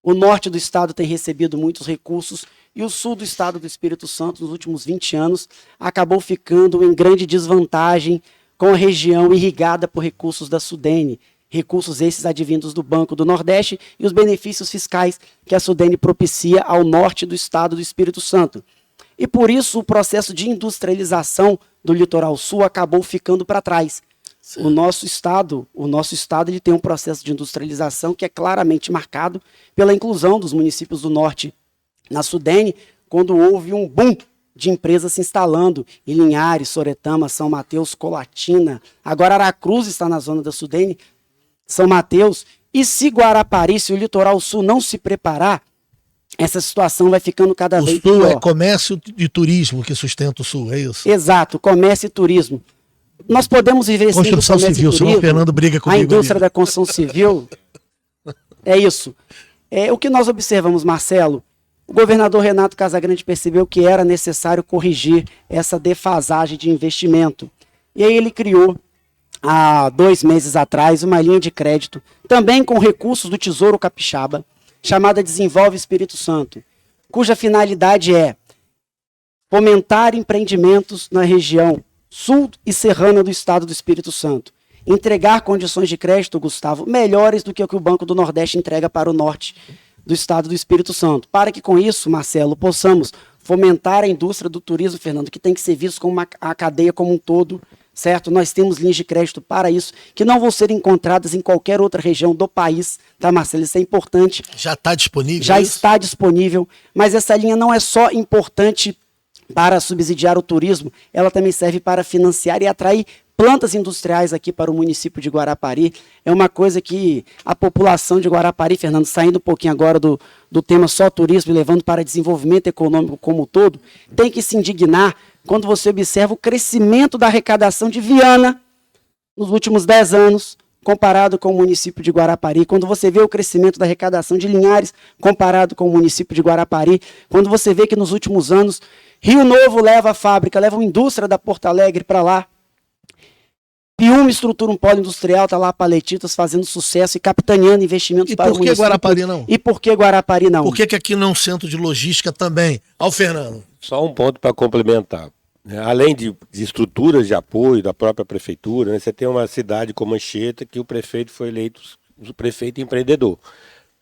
o norte do estado tem recebido muitos recursos e o sul do estado do Espírito Santo, nos últimos 20 anos, acabou ficando em grande desvantagem com a região irrigada por recursos da Sudene, recursos esses advindos do Banco do Nordeste e os benefícios fiscais que a Sudene propicia ao norte do estado do Espírito Santo. E por isso o processo de industrialização do litoral sul acabou ficando para trás. O nosso estado ele tem um processo de industrialização que é claramente marcado pela inclusão dos municípios do norte na Sudene, quando houve um boom de empresas se instalando em Linhares, Soretama, São Mateus, Colatina. Agora Aracruz está na zona da Sudene, São Mateus. E se Guarapari, se o litoral sul não se preparar, essa situação vai ficando cada vez pior. O sul é comércio e turismo que sustenta o sul, é isso? Exato, comércio e turismo. Nós podemos viver sim do Construção comércio civil, e senão o turismo. Fernando briga A comigo. indústria ali. da construção civil, é isso. O que nós observamos, Marcelo, o governador Renato Casagrande percebeu que era necessário corrigir essa defasagem de investimento. E aí ele criou, há 2 meses atrás, uma linha de crédito, também com recursos do Tesouro Capixaba, chamada Desenvolve Espírito Santo, cuja finalidade é fomentar empreendimentos na região sul e serrana do estado do Espírito Santo, entregar condições de crédito, Gustavo, melhores do que o Banco do Nordeste entrega para o norte do estado do Espírito Santo, para que com isso, Marcelo, possamos fomentar a indústria do turismo, Fernando, que tem que ser visto como a cadeia como um todo, certo? Nós temos linhas de crédito para isso, que não vão ser encontradas em qualquer outra região do país, tá, Marcelo? Isso é importante. Já está disponível? Já está disponível, mas essa linha não é só importante para subsidiar o turismo, ela também serve para financiar e atrair plantas industriais aqui para o município de Guarapari. É uma coisa que a população de Guarapari, Fernando, saindo um pouquinho agora do tema só turismo e levando para desenvolvimento econômico como um todo, tem que se indignar quando você observa o crescimento da arrecadação de Viana nos últimos 10 anos, comparado com o município de Guarapari, quando você vê o crescimento da arrecadação de Linhares, comparado com o município de Guarapari, quando você vê que nos últimos anos, Rio Novo leva a fábrica, leva uma indústria da Porto Alegre para lá, Piúma estrutura um polo industrial, está lá Paletitas fazendo sucesso e capitaneando investimentos para o município. E por que Guarapari não? E por que Guarapari não? Por que aqui não é um centro de logística também? Ao Fernando. Só um ponto para complementar. Além de estruturas de apoio da própria prefeitura, né, você tem uma cidade como Anchieta que o prefeito foi eleito o prefeito empreendedor,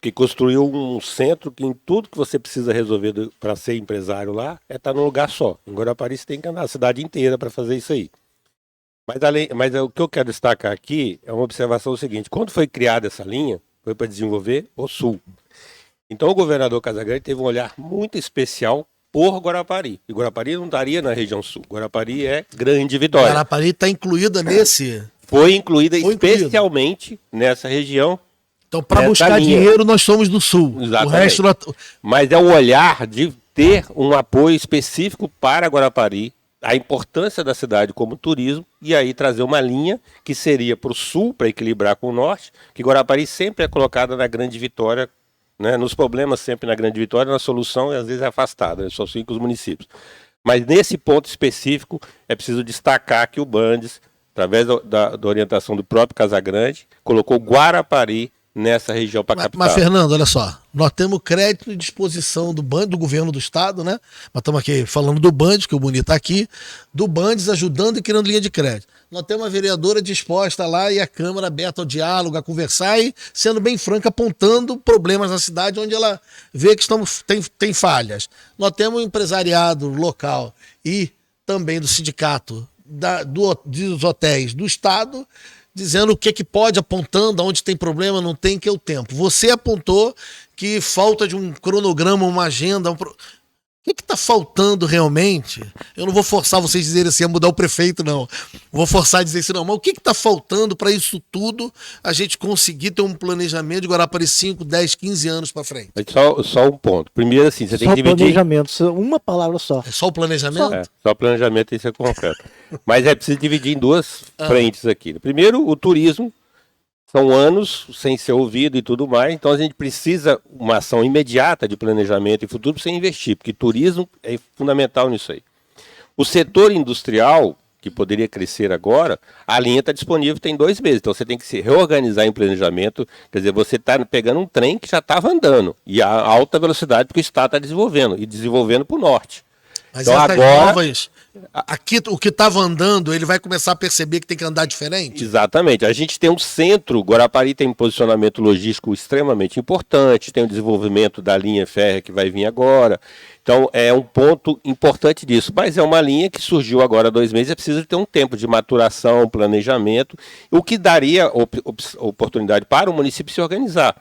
que construiu um centro que em tudo que você precisa resolver para ser empresário lá, estar num lugar só. Em Guarapari você tem que andar a cidade inteira para fazer isso aí. Mas o que eu quero destacar aqui é uma observação seguinte: quando foi criada essa linha, foi para desenvolver o Sul. Então o governador Casagrande teve um olhar muito especial por Guarapari. E Guarapari não estaria na região Sul. Guarapari é Grande Vitória. Guarapari está incluída nesse... Foi incluída especialmente nessa região. Então, para buscar dinheiro, nós somos do Sul. Exatamente. O resto... Mas é o olhar de ter um apoio específico para Guarapari, a importância da cidade como turismo, e aí trazer uma linha que seria para o sul, para equilibrar com o norte, que Guarapari sempre é colocada na Grande Vitória, né, nos problemas sempre na Grande Vitória, na solução e às vezes é afastada, né, só 5 municípios. Mas nesse ponto específico é preciso destacar que o Bandes, através da orientação do próprio Casagrande, colocou Guarapari nessa região para captar. Mas, Fernando, olha só, nós temos crédito e disposição do Bandes, do governo do estado, né? Mas estamos aqui falando do Bandes, que o Bonito está aqui, do Bandes ajudando e criando linha de crédito. Nós temos uma vereadora disposta lá e a Câmara aberta ao diálogo, a conversar e, sendo bem franca, apontando problemas na cidade onde ela vê que tem falhas. Nós temos um empresariado local e também do sindicato dos hotéis do estado, dizendo o que pode, apontando onde tem problema, não tem, que é o tempo. Você apontou que falta de um cronograma, uma agenda. O que está faltando realmente? Eu não vou forçar vocês a dizerem assim, a mudar o prefeito, não. Vou forçar a dizer isso, não. Mas o que está faltando para isso tudo a gente conseguir ter um planejamento de Guarapari 5, 10, 15 anos para frente? Só um ponto. Primeiro, assim, você tem que dividir... planejamento, uma palavra só. É só o planejamento? Só planejamento, isso é concreto. Mas é preciso dividir em 2 frentes aqui. Primeiro, o turismo. São anos sem ser ouvido e tudo mais, então a gente precisa uma ação imediata de planejamento e futuro para você investir, porque turismo é fundamental nisso aí. O setor industrial, que poderia crescer agora, a linha está disponível tem 2 meses, então você tem que se reorganizar em planejamento, quer dizer, você está pegando um trem que já estava andando, e a alta velocidade porque o Estado está desenvolvendo, e desenvolvendo para o norte. Mas então, essas agora... novas, aqui, o que estava andando, ele vai começar a perceber que tem que andar diferente? Exatamente. A gente tem um centro, Guarapari tem um posicionamento logístico extremamente importante, tem o desenvolvimento da linha férrea que vai vir agora. Então, é um ponto importante disso. Mas é uma linha que surgiu agora há 2 meses, é preciso ter um tempo de maturação, planejamento, o que daria oportunidade para o município se organizar.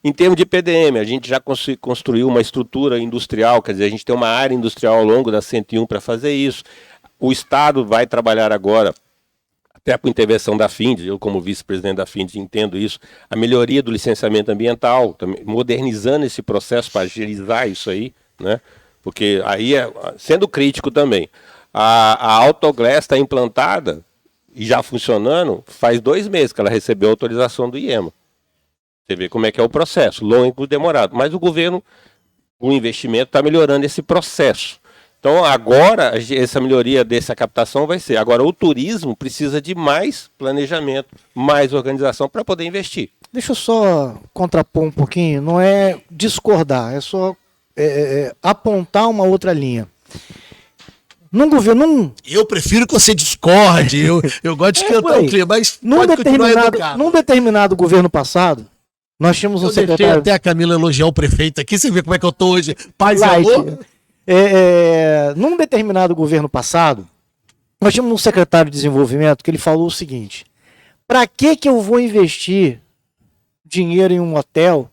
Em termos de PDM, a gente já construiu uma estrutura industrial, quer dizer, a gente tem uma área industrial ao longo da 101 para fazer isso. O Estado vai trabalhar agora, até por intervenção da FINDE, eu como vice-presidente da FINDE entendo isso, a melhoria do licenciamento ambiental, também, modernizando esse processo para agilizar isso aí, né? Porque aí, sendo crítico também, a Autoglass está implantada e já funcionando faz 2 meses que ela recebeu a autorização do IEMA. Você vê como é que é o processo, longo e demorado. Mas o governo, o investimento, está melhorando esse processo. Então, agora, essa melhoria dessa captação vai ser. Agora, o turismo precisa de mais planejamento, mais organização para poder investir. Deixa eu só contrapor um pouquinho, não é discordar, é só apontar uma outra linha. Num governo. Eu prefiro que você discorde, eu gosto de esquentar o clima, mas num determinado governo passado, nós tínhamos um secretário. Até a Camila elogiar o prefeito aqui, você vê como é que eu tô hoje. Paz e amor. Num determinado governo passado, nós tínhamos um secretário de desenvolvimento que ele falou o seguinte: para que eu vou investir dinheiro em um hotel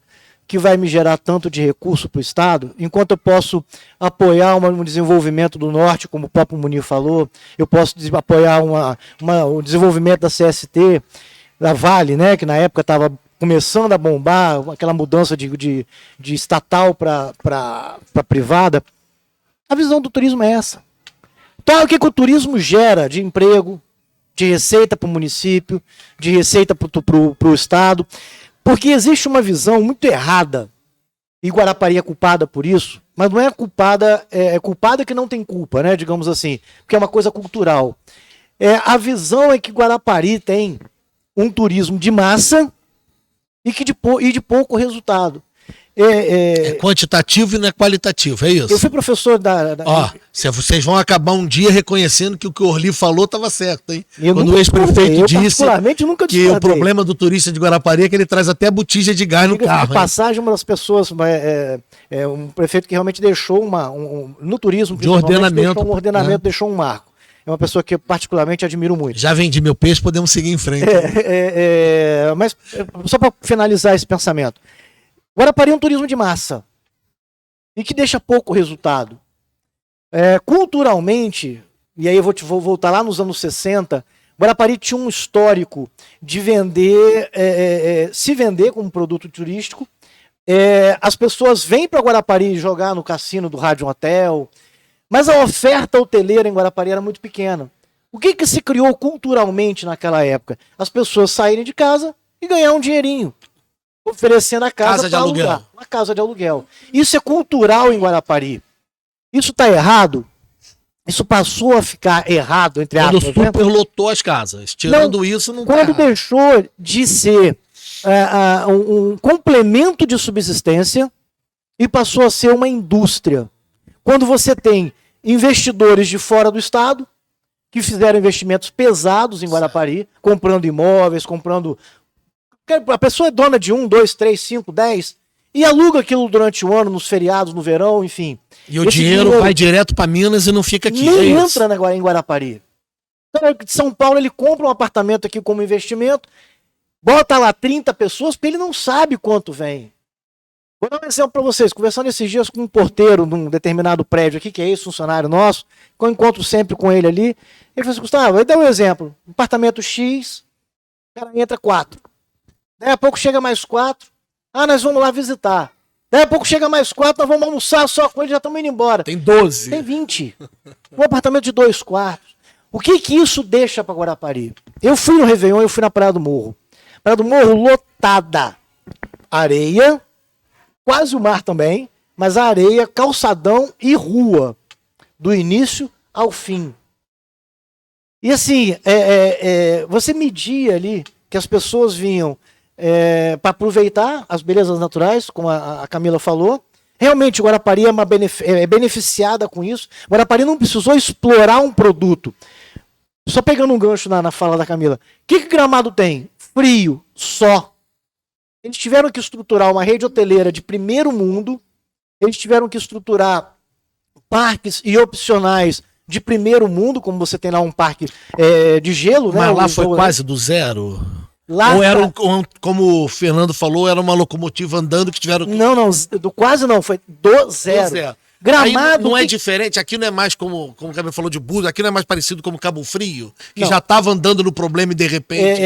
que vai me gerar tanto de recurso para o Estado, enquanto eu posso apoiar um desenvolvimento do Norte, como o próprio Munir falou, eu posso apoiar o desenvolvimento da CST, da Vale, né, que na época estava começando a bombar, aquela mudança de estatal para privada. A visão do turismo é essa. Então, o que o turismo gera de emprego, de receita para o município, de receita para o Estado? Porque existe uma visão muito errada, e Guarapari é culpada por isso, mas não é culpada, é culpada que não tem culpa, né, digamos assim, porque é uma coisa cultural. A visão é que Guarapari tem um turismo de massa e de pouco resultado. É quantitativo e não é qualitativo, é isso? Eu fui professor vocês vão acabar um dia reconhecendo que o que o Orly falou estava certo, hein? Quando o ex-prefeito disse que o discordei. Problema do turista de Guarapari é que ele traz até botija de gás no carro. De passagem, uma das pessoas, um prefeito que realmente deixou no turismo, de ordenamento, deixou um marco. É uma pessoa que eu particularmente admiro muito. Já vendi meu peixe, podemos seguir em frente. Mas só para finalizar esse pensamento. Guarapari é um turismo de massa e que deixa pouco resultado. Culturalmente, e aí eu vou voltar lá nos anos 60, Guarapari tinha um histórico de se vender como produto turístico. As pessoas vêm para Guarapari jogar no cassino do Rádio Hotel, mas a oferta hoteleira em Guarapari era muito pequena. O que se criou culturalmente naquela época? As pessoas saírem de casa e ganhar um dinheirinho, oferecendo a casa para alugar. Uma casa de aluguel. Isso é cultural em Guarapari. Isso está errado? Isso passou a ficar errado, entre aspas. Quando superlotou as casas. Tirando isso, não quando deixou de ser um complemento de subsistência e passou a ser uma indústria. Quando você tem investidores de fora do estado que fizeram investimentos pesados em Guarapari, comprando imóveis, a pessoa é dona de 1, 2, 3, 5, 10 e aluga aquilo durante o ano, nos feriados, no verão, enfim. E o dinheiro vai direto para Minas e não fica aqui. Nem entra em Guarapari. Então, de São Paulo, ele compra um apartamento aqui como investimento, bota lá 30 pessoas, porque ele não sabe quanto vem. Vou dar um exemplo para vocês. Conversando esses dias com um porteiro num determinado prédio aqui, que é ex-funcionário nosso, que eu encontro sempre com ele ali. Ele falou assim: Gustavo, vai dar um exemplo. Apartamento X, o cara entra 4. Daí a pouco chega mais 4. Nós vamos lá visitar. Daí a pouco chega mais 4, nós vamos almoçar só com ele, já estamos indo embora. Tem 12. Tem 20. Um apartamento de 2 quartos. O que isso deixa para Guarapari? Eu fui no Réveillon, eu fui na Praia do Morro. Praia do Morro lotada. Areia, quase o mar também, mas a areia, calçadão e rua. Do início ao fim. E assim, você media ali que as pessoas vinham para aproveitar as belezas naturais, como a Camila falou. Realmente, Guarapari é beneficiada com isso. Guarapari não precisou explorar um produto. Só pegando um gancho na fala da Camila. O que Gramado tem? Frio, só. Eles tiveram que estruturar uma rede hoteleira de primeiro mundo. Eles tiveram que estruturar parques e opcionais de primeiro mundo, como você tem lá um parque de gelo. Mas né? lá foi quase do zero. Lá Ou era, como o Fernando falou, era uma locomotiva andando que tiveram... Não, quase não, foi do zero. Gramado. Aí não é diferente, aqui não é mais como o Gabriel falou de Búzios, aqui não é mais parecido como Cabo Frio, que Não. já estava andando no problema e de repente...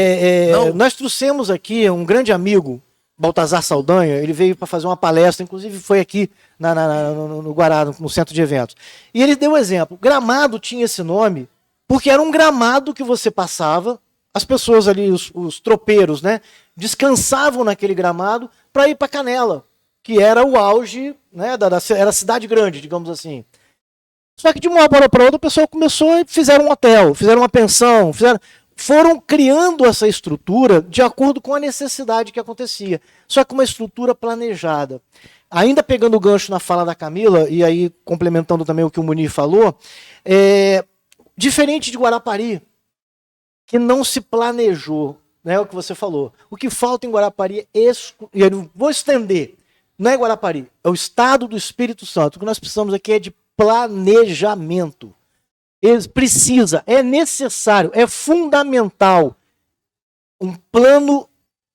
Não? Nós trouxemos aqui um grande amigo, Baltazar Saldanha, ele veio para fazer uma palestra, inclusive foi aqui no Guará, no centro de eventos. E ele deu um exemplo. Gramado tinha esse nome porque era um gramado que você passava, as pessoas ali, os tropeiros, né, descansavam naquele gramado para ir para Canela, que era o auge, né, era a cidade grande, digamos assim. Só que de uma hora para outra o pessoal começou e fizeram um hotel, fizeram uma pensão, foram criando essa estrutura de acordo com a necessidade que acontecia. Só que uma estrutura planejada. Ainda pegando o gancho na fala da Camila, e aí complementando também o que o Munir falou, diferente de Guarapari, que não se planejou, né, o que você falou. O que falta em Guarapari e eu vou estender, não é Guarapari, é o estado do Espírito Santo. O que nós precisamos aqui é de planejamento. Precisa, é necessário, é fundamental um plano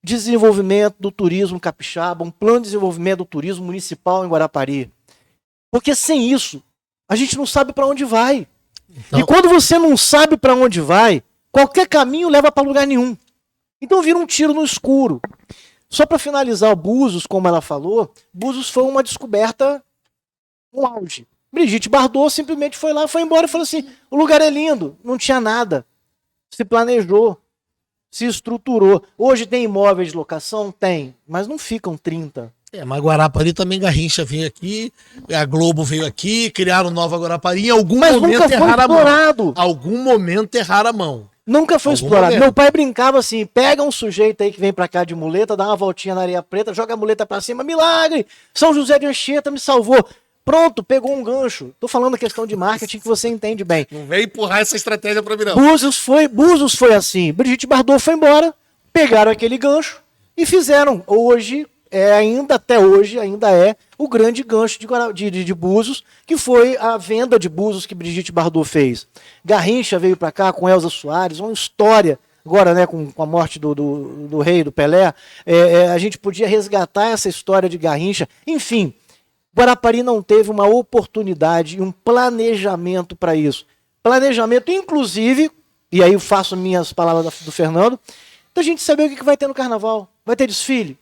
de desenvolvimento do turismo capixaba, um plano de desenvolvimento do turismo municipal em Guarapari. Porque sem isso, a gente não sabe para onde vai. Então... E quando você não sabe para onde vai, qualquer caminho leva para lugar nenhum. Então vira um tiro no escuro. Só para finalizar o Búzios, como ela falou, Búzios foi uma descoberta no auge. Brigitte Bardot simplesmente foi lá, foi embora e falou assim, o lugar é lindo, não tinha nada. Se planejou, se estruturou. Hoje tem imóveis de locação? Tem, mas não ficam 30. Mas Guarapari também, Garrincha veio aqui, a Globo veio aqui, criaram Nova Guarapari, em algum momento erraram a mão. Algum momento erraram a mão. Nunca foi explorado. Meu pai brincava assim, pega um sujeito aí que vem pra cá de muleta, dá uma voltinha na areia preta, joga a muleta pra cima, milagre! São José de Anchieta me salvou. Pronto, pegou um gancho. Tô falando a questão de marketing que você entende bem. Não vem empurrar essa estratégia pra mim, não. Búzios foi assim. Brigitte Bardot foi embora, pegaram aquele gancho e fizeram. Hoje, até hoje, ainda é o grande gancho de Búzios, que foi a venda de Búzios que Brigitte Bardot fez. Garrincha veio para cá com Elza Soares, uma história. Agora, né, com a morte do rei, do Pelé, a gente podia resgatar essa história de Garrincha. Enfim, Guarapari não teve uma oportunidade e um planejamento para isso. Planejamento, inclusive, e aí eu faço minhas palavras do Fernando, da gente saber o que vai ter no carnaval. Vai ter desfile?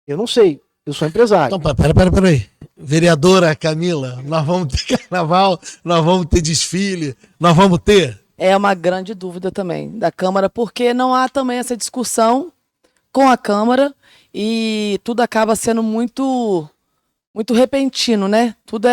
Eu não sei, eu sou empresário. Então, peraí. Vereadora Camila, nós vamos ter carnaval, nós vamos ter desfile, nós vamos ter? É uma grande dúvida também da Câmara, porque não há também essa discussão com a Câmara e tudo acaba sendo muito repentino, né? Tudo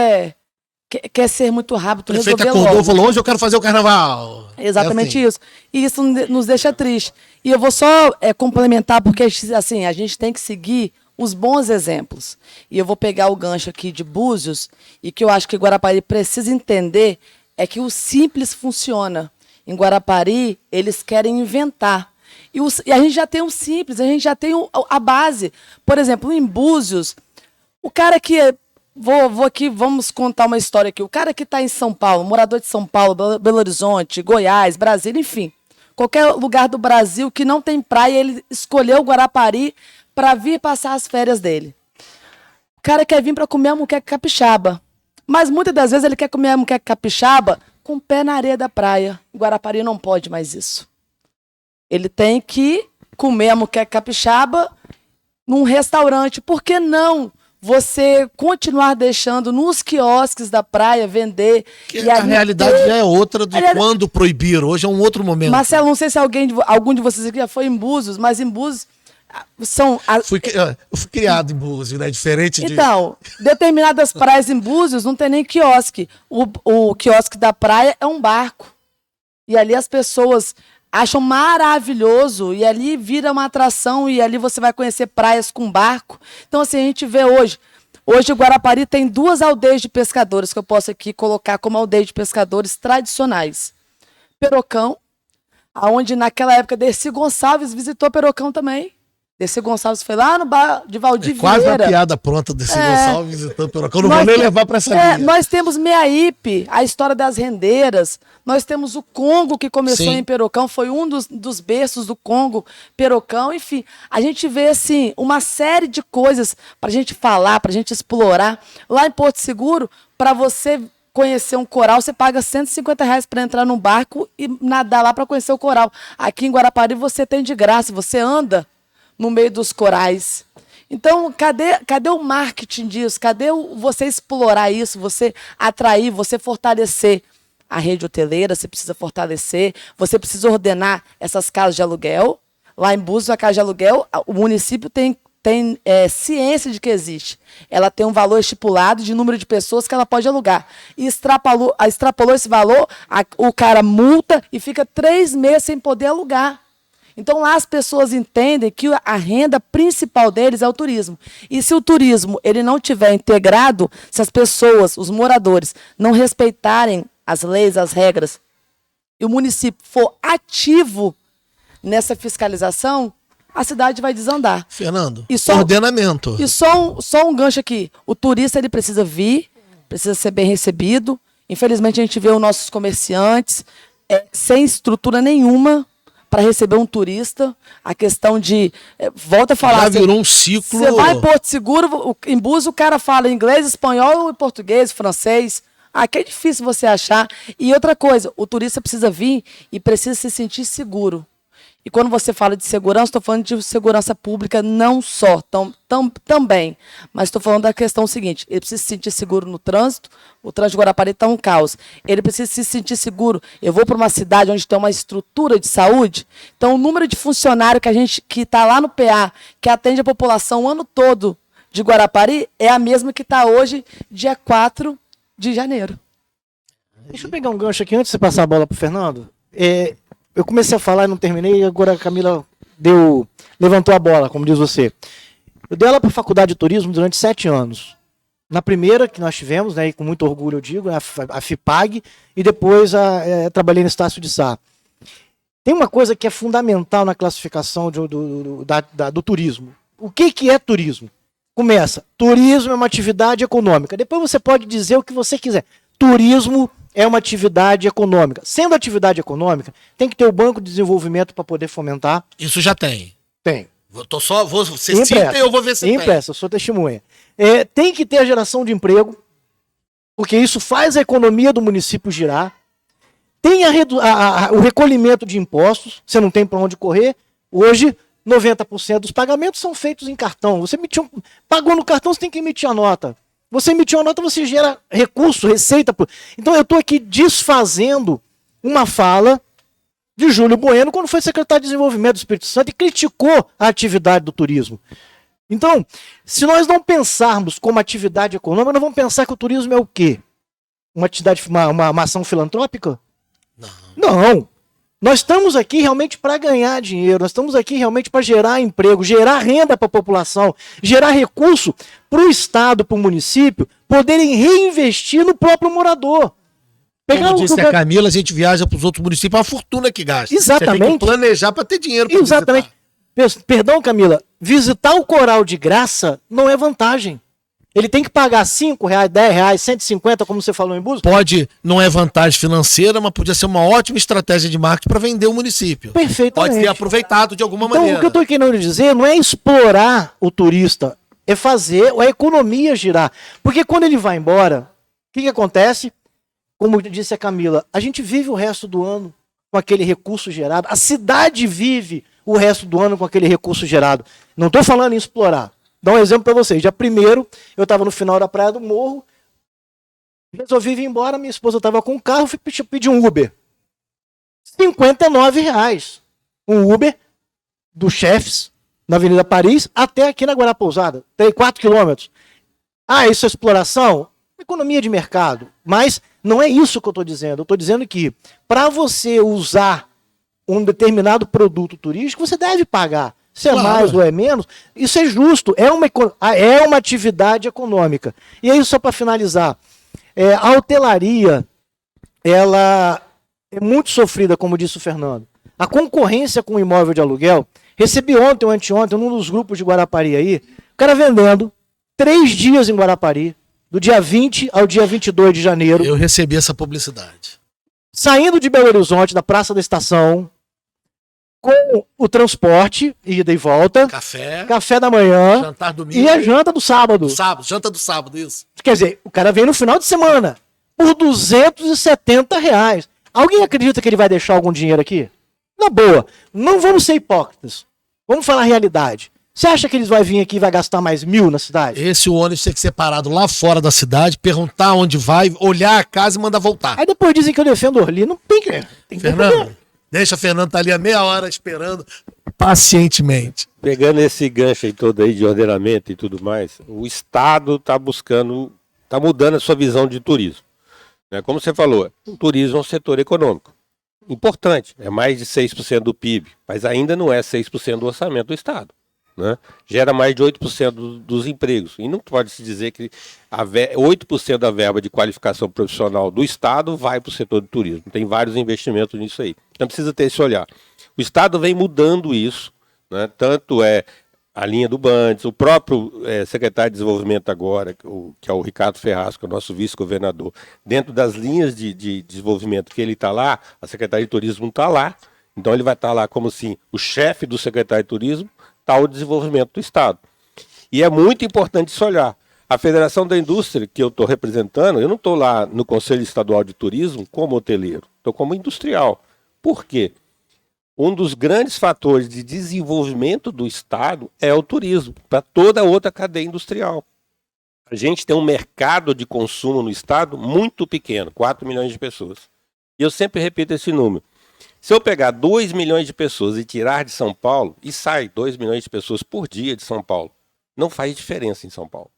quer ser muito rápido, resolver logo. O prefeito acordou, falou, hoje eu quero fazer o carnaval. Exatamente assim. Isso. E isso nos deixa triste. E eu vou só complementar, porque assim, a gente tem que seguir os bons exemplos. E eu vou pegar o gancho aqui de Búzios, e que eu acho que Guarapari precisa entender é que o simples funciona. Em Guarapari, eles querem inventar. E a gente já tem o simples, a gente já tem a base. Por exemplo, em Búzios, o cara que... Vou aqui, vamos contar uma história aqui. O cara que está em São Paulo, morador de São Paulo, Belo Horizonte, Goiás, Brasília, enfim. Qualquer lugar do Brasil que não tem praia, ele escolheu Guarapari para vir passar as férias dele. O cara quer vir para comer a moqueca capixaba. Mas muitas das vezes ele quer comer a moqueca capixaba com o pé na areia da praia. Guarapari não pode mais isso. Ele tem que comer a moqueca capixaba num restaurante. Por que não você continuar deixando nos quiosques da praia vender? E a realidade já é outra de quando proibiram. Hoje é um outro momento. Marcelo, não sei se algum de vocês aqui já foi em Búzios, mas em Búzios são... Eu fui criado em Búzios, né? Diferente de... Então, determinadas praias em Búzios não tem nem quiosque. O quiosque da praia é um barco. E ali as pessoas acham maravilhoso, e ali vira uma atração, e ali você vai conhecer praias com barco. Então, assim, a gente vê hoje Guarapari tem 2 aldeias de pescadores, que eu posso aqui colocar como aldeia de pescadores tradicionais. Perocão, onde naquela época Dercy Gonçalves visitou Perocão também. Desse Gonçalves foi lá no bar de Valdir Quase Vieira. uma piada pronta desse Gonçalves visitando Perocão. Não vou nem levar para essa linha. Nós temos Meaípe, a história das rendeiras. Nós temos o Congo, que começou Sim. em Perocão, foi um dos berços do Congo, Perocão. Enfim, a gente vê assim, uma série de coisas para a gente falar, para a gente explorar. Lá em Porto Seguro, para você conhecer um coral, você paga R$150 para entrar num barco e nadar lá para conhecer o coral. Aqui em Guarapari você tem de graça, você anda no meio dos corais. Então, cadê o marketing disso? Cadê você explorar isso, você atrair, você fortalecer a rede hoteleira? Você precisa fortalecer, você precisa ordenar essas casas de aluguel. Lá em Búzios, a casa de aluguel, o município tem ciência de que existe. Ela tem um valor estipulado de número de pessoas que ela pode alugar. E extrapolou esse valor, o cara multa e fica 3 meses sem poder alugar. Então, lá as pessoas entendem que a renda principal deles é o turismo. E se o turismo ele não tiver integrado, se as pessoas, os moradores, não respeitarem as leis, as regras, e o município for ativo nessa fiscalização, a cidade vai desandar. Fernando, E só- ordenamento. E só um gancho aqui. O turista ele precisa vir, precisa ser bem recebido. Infelizmente, a gente vê os nossos comerciantes sem estrutura nenhuma para receber um turista. A questão de... volta a falar... Já virou um ciclo. Você vai em Porto Seguro, em Búzios, o cara fala inglês, espanhol, português, francês. Aqui é difícil você achar. E outra coisa, o turista precisa vir e precisa se sentir seguro. E quando você fala de segurança, estou falando de segurança pública não só, também. Mas estou falando da questão seguinte, ele precisa se sentir seguro no trânsito, o trânsito de Guarapari está um caos. Ele precisa se sentir seguro. Eu vou para uma cidade onde tem uma estrutura de saúde, então o número de funcionário que está lá no PA, que atende a população o ano todo de Guarapari, é a mesma que está hoje, dia 4 de janeiro. Deixa eu pegar um gancho aqui antes de você passar a bola para o Fernando. Eu comecei a falar e não terminei, e agora a Camila levantou a bola, como diz você. Eu dei aula para a Faculdade de Turismo durante 7 anos. Na primeira que nós tivemos, né, e com muito orgulho eu digo, a FIPAG, e depois trabalhei no Estácio de Sá. Tem uma coisa que é fundamental na classificação do turismo. O que é turismo? Começa, turismo é uma atividade econômica. Depois você pode dizer o que você quiser. Turismo é uma atividade econômica. Sendo atividade econômica, tem que ter o Banco de Desenvolvimento para poder fomentar. Isso já tem. Tem. Você cita e eu vou ver se tem. Impressa, eu sou testemunha. Tem que ter a geração de emprego, porque isso faz a economia do município girar. Tem o recolhimento de impostos, você não tem para onde correr. Hoje, 90% dos pagamentos são feitos em cartão. Você pagou no cartão, você tem que emitir a nota. Você emitiu a nota, você gera recurso, receita. Então eu estou aqui desfazendo uma fala de Júlio Bueno quando foi secretário de Desenvolvimento do Espírito Santo e criticou a atividade do turismo. Então, se nós não pensarmos como atividade econômica, nós vamos pensar que o turismo é o quê? Uma ação filantrópica? Não. Nós estamos aqui realmente para ganhar dinheiro, nós estamos aqui realmente para gerar emprego, gerar renda para a população, gerar recurso para o Estado, para o município, poderem reinvestir no próprio morador. Como disse a Camila, a gente viaja para os outros municípios, é uma fortuna que gasta. Exatamente. Você tem que planejar para ter dinheiro para Exatamente. Perdão, Camila, visitar o coral de graça não é vantagem. Ele tem que pagar R$5, R$10, 150, como você falou em Búzios. Não é vantagem financeira, mas podia ser uma ótima estratégia de marketing para vender o município. Perfeitamente. Pode ser aproveitado de alguma Então, maneira. o que eu estou querendo dizer não é explorar o turista, é fazer a economia girar. Porque quando ele vai embora, o que acontece? Como disse a Camila, a gente vive o resto do ano com aquele recurso gerado. A cidade vive o resto do ano com aquele recurso gerado. Não estou falando em explorar. Dá um exemplo para vocês. Dia 1º, eu estava no final da Praia do Morro, resolvi vir embora, minha esposa estava com o carro, fui pedir um Uber. R$59. Um Uber do Chefs, na Avenida Paris, até aqui na Guarapousada. 4 quilômetros. Isso é exploração? Economia de mercado. Mas não é isso que eu estou dizendo. Eu estou dizendo que para você usar um determinado produto turístico, você deve pagar. Se é mais ou é menos, isso é justo, é uma atividade econômica. E aí, só para finalizar, a hotelaria, ela é muito sofrida, como disse o Fernando. a concorrência com o imóvel de aluguel. Recebi ontem ou anteontem, num dos grupos de Guarapari aí, o cara vendendo 3 dias em Guarapari, do dia 20 ao dia 22 de janeiro. Eu recebi essa publicidade. Saindo de Belo Horizonte, da Praça da Estação, com o transporte, ida e volta, café da manhã, jantar domingo e a janta do sábado. Janta do sábado, isso. Quer dizer, o cara vem no final de semana por R$270. Alguém acredita que ele vai deixar algum dinheiro aqui? Na boa, não vamos ser hipócritas. Vamos falar a realidade. Você acha que eles vão vir aqui e vai gastar mais 1.000 na cidade? Esse ônibus tem que ser parado lá fora da cidade, perguntar onde vai, olhar a casa e mandar voltar. Aí depois dizem que eu defendo Orly. Não tem que... Tem que Fernando, deixa a Fernanda estar ali a meia hora esperando pacientemente. Pegando esse gancho aí todo aí de ordenamento e tudo mais, o Estado está mudando a sua visão de turismo. Como você falou, o turismo é um setor econômico importante, é mais de 6% do PIB, mas ainda não é 6% do orçamento do Estado. Gera mais de 8% dos empregos. E não pode se dizer que 8% da verba de qualificação profissional do Estado vai para o setor do turismo. Tem vários investimentos nisso aí. Então precisa ter esse olhar. O Estado vem mudando isso, tanto é a linha do Bandes, o próprio secretário de Desenvolvimento agora, que é o Ricardo Ferraz, que é o nosso vice-governador, dentro das linhas de desenvolvimento que ele está lá, a Secretaria de Turismo está lá, então ele vai estar lá como assim, o chefe do secretário de Turismo, está o desenvolvimento do Estado. E é muito importante isso olhar. A Federação da Indústria, que eu estou representando, eu não estou lá no Conselho Estadual de Turismo como hoteleiro, estou como industrial. Por quê? Um dos grandes fatores de desenvolvimento do Estado é o turismo, para toda outra cadeia industrial. A gente tem um mercado de consumo no Estado muito pequeno, 4 milhões de pessoas. E eu sempre repito esse número. Se eu pegar 2 milhões de pessoas e tirar de São Paulo, e sai 2 milhões de pessoas por dia de São Paulo, não faz diferença em São Paulo.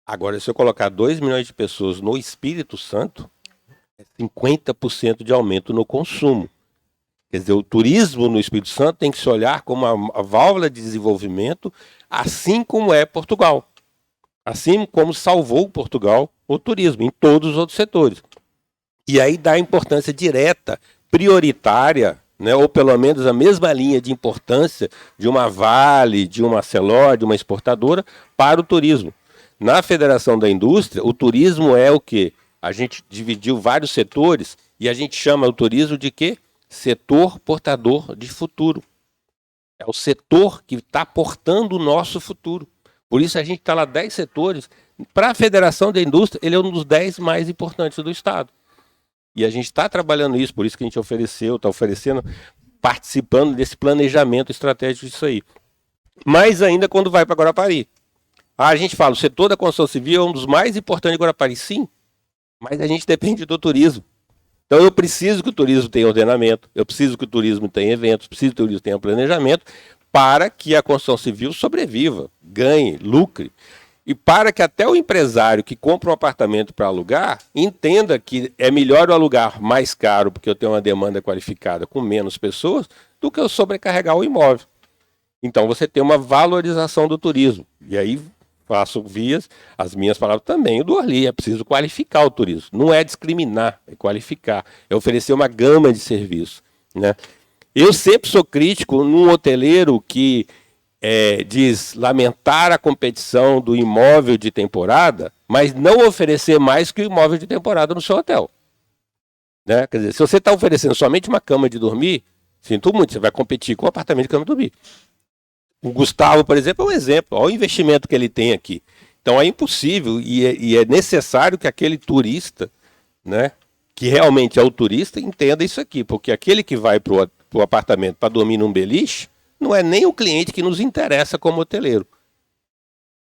Agora, se eu colocar 2 milhões de pessoas no Espírito Santo, é 50% de aumento no consumo. Quer dizer, o turismo no Espírito Santo tem que se olhar como a válvula de desenvolvimento, assim como é Portugal. Assim como salvou Portugal o turismo, em todos os outros setores. E aí dá importância direta, prioritária, ou pelo menos a mesma linha de importância de uma Vale, de uma Celor, de uma exportadora, para o turismo. Na Federação da Indústria, o turismo é o quê? A gente dividiu vários setores e a gente chama o turismo de quê? Setor portador de futuro. É o setor que está portando o nosso futuro. Por isso a gente está lá 10 setores. Para a Federação da Indústria, ele é um dos 10 mais importantes do Estado. E a gente está trabalhando isso, por isso que a gente está oferecendo, participando desse planejamento estratégico disso aí. Mais ainda quando vai para Guarapari. A gente fala, o setor da construção civil é um dos mais importantes de Guarapari, sim, mas a gente depende do turismo. Então eu preciso que o turismo tenha ordenamento, eu preciso que o turismo tenha eventos, preciso que o turismo tenha planejamento, para que a construção civil sobreviva, ganhe, lucre. E para que até o empresário que compra um apartamento para alugar, entenda que é melhor eu alugar mais caro, porque eu tenho uma demanda qualificada com menos pessoas, do que eu sobrecarregar o imóvel. Então você tem uma valorização do turismo. E aí faço vias, as minhas palavras também, o do Orly, é preciso qualificar o turismo. Não é discriminar, é qualificar. É oferecer uma gama de serviços. Eu sempre sou crítico num hoteleiro que diz lamentar a competição do imóvel de temporada, mas não oferecer mais que o imóvel de temporada no seu hotel. Quer dizer, se você está oferecendo somente uma cama de dormir, sinto muito, você vai competir com o apartamento de cama de dormir. O Gustavo, por exemplo, é um exemplo. Olha o investimento que ele tem aqui. Então é impossível e é necessário que aquele turista, que realmente é o turista, entenda isso aqui. Porque aquele que vai para o apartamento para dormir num beliche, não é nem o cliente que nos interessa como hoteleiro.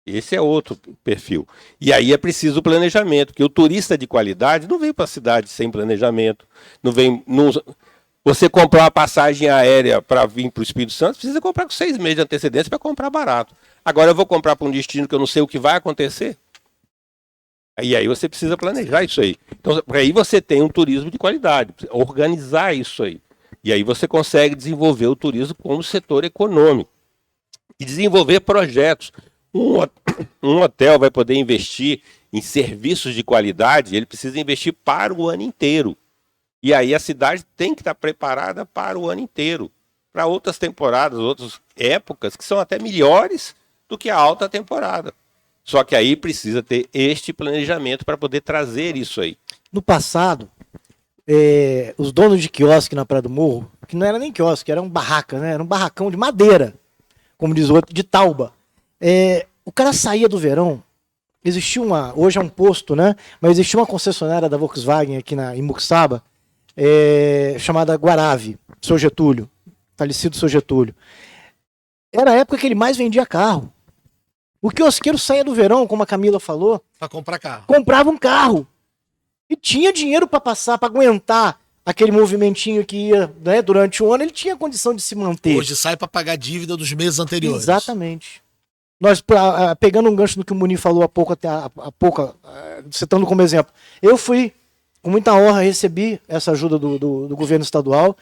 Esse é outro perfil. E aí é preciso planejamento, porque o turista de qualidade não vem para a cidade sem planejamento, não vem... Você comprar uma passagem aérea para vir para o Espírito Santo, precisa comprar com 6 meses de antecedência para comprar barato. Agora eu vou comprar para um destino que eu não sei o que vai acontecer. E aí você precisa planejar isso aí. Então, aí você tem um turismo de qualidade, organizar isso aí. E aí você consegue desenvolver o turismo como setor econômico. E desenvolver projetos. Um hotel vai poder investir em serviços de qualidade, ele precisa investir para o ano inteiro. E aí a cidade tem que estar preparada para o ano inteiro, para outras temporadas, outras épocas que são até melhores do que a alta temporada. Só que aí precisa ter este planejamento para poder trazer isso aí. No passado, os donos de quiosque na Praia do Morro, que não era nem quiosque, era um barraca, né? Era um barracão de madeira, como diz o outro, de tauba. O cara saía do verão, existia hoje é um posto, né? Mas existia uma concessionária da Volkswagen aqui em Muxaba, chamada Guarave, Seu Getúlio, falecido Seu Getúlio. Era a época que ele mais vendia carro. O quiosqueiro saía do verão, como a Camila falou, Para comprar carro. comprava um carro. E tinha dinheiro para passar, para aguentar aquele movimentinho que ia, né, durante o ano, ele tinha condição de se manter. Hoje sai para pagar a dívida dos meses anteriores. Exatamente. Nós, pegando um gancho do que o Muniz falou há pouco, citando como exemplo, eu fui, com muita honra, recebi essa ajuda do governo estadual.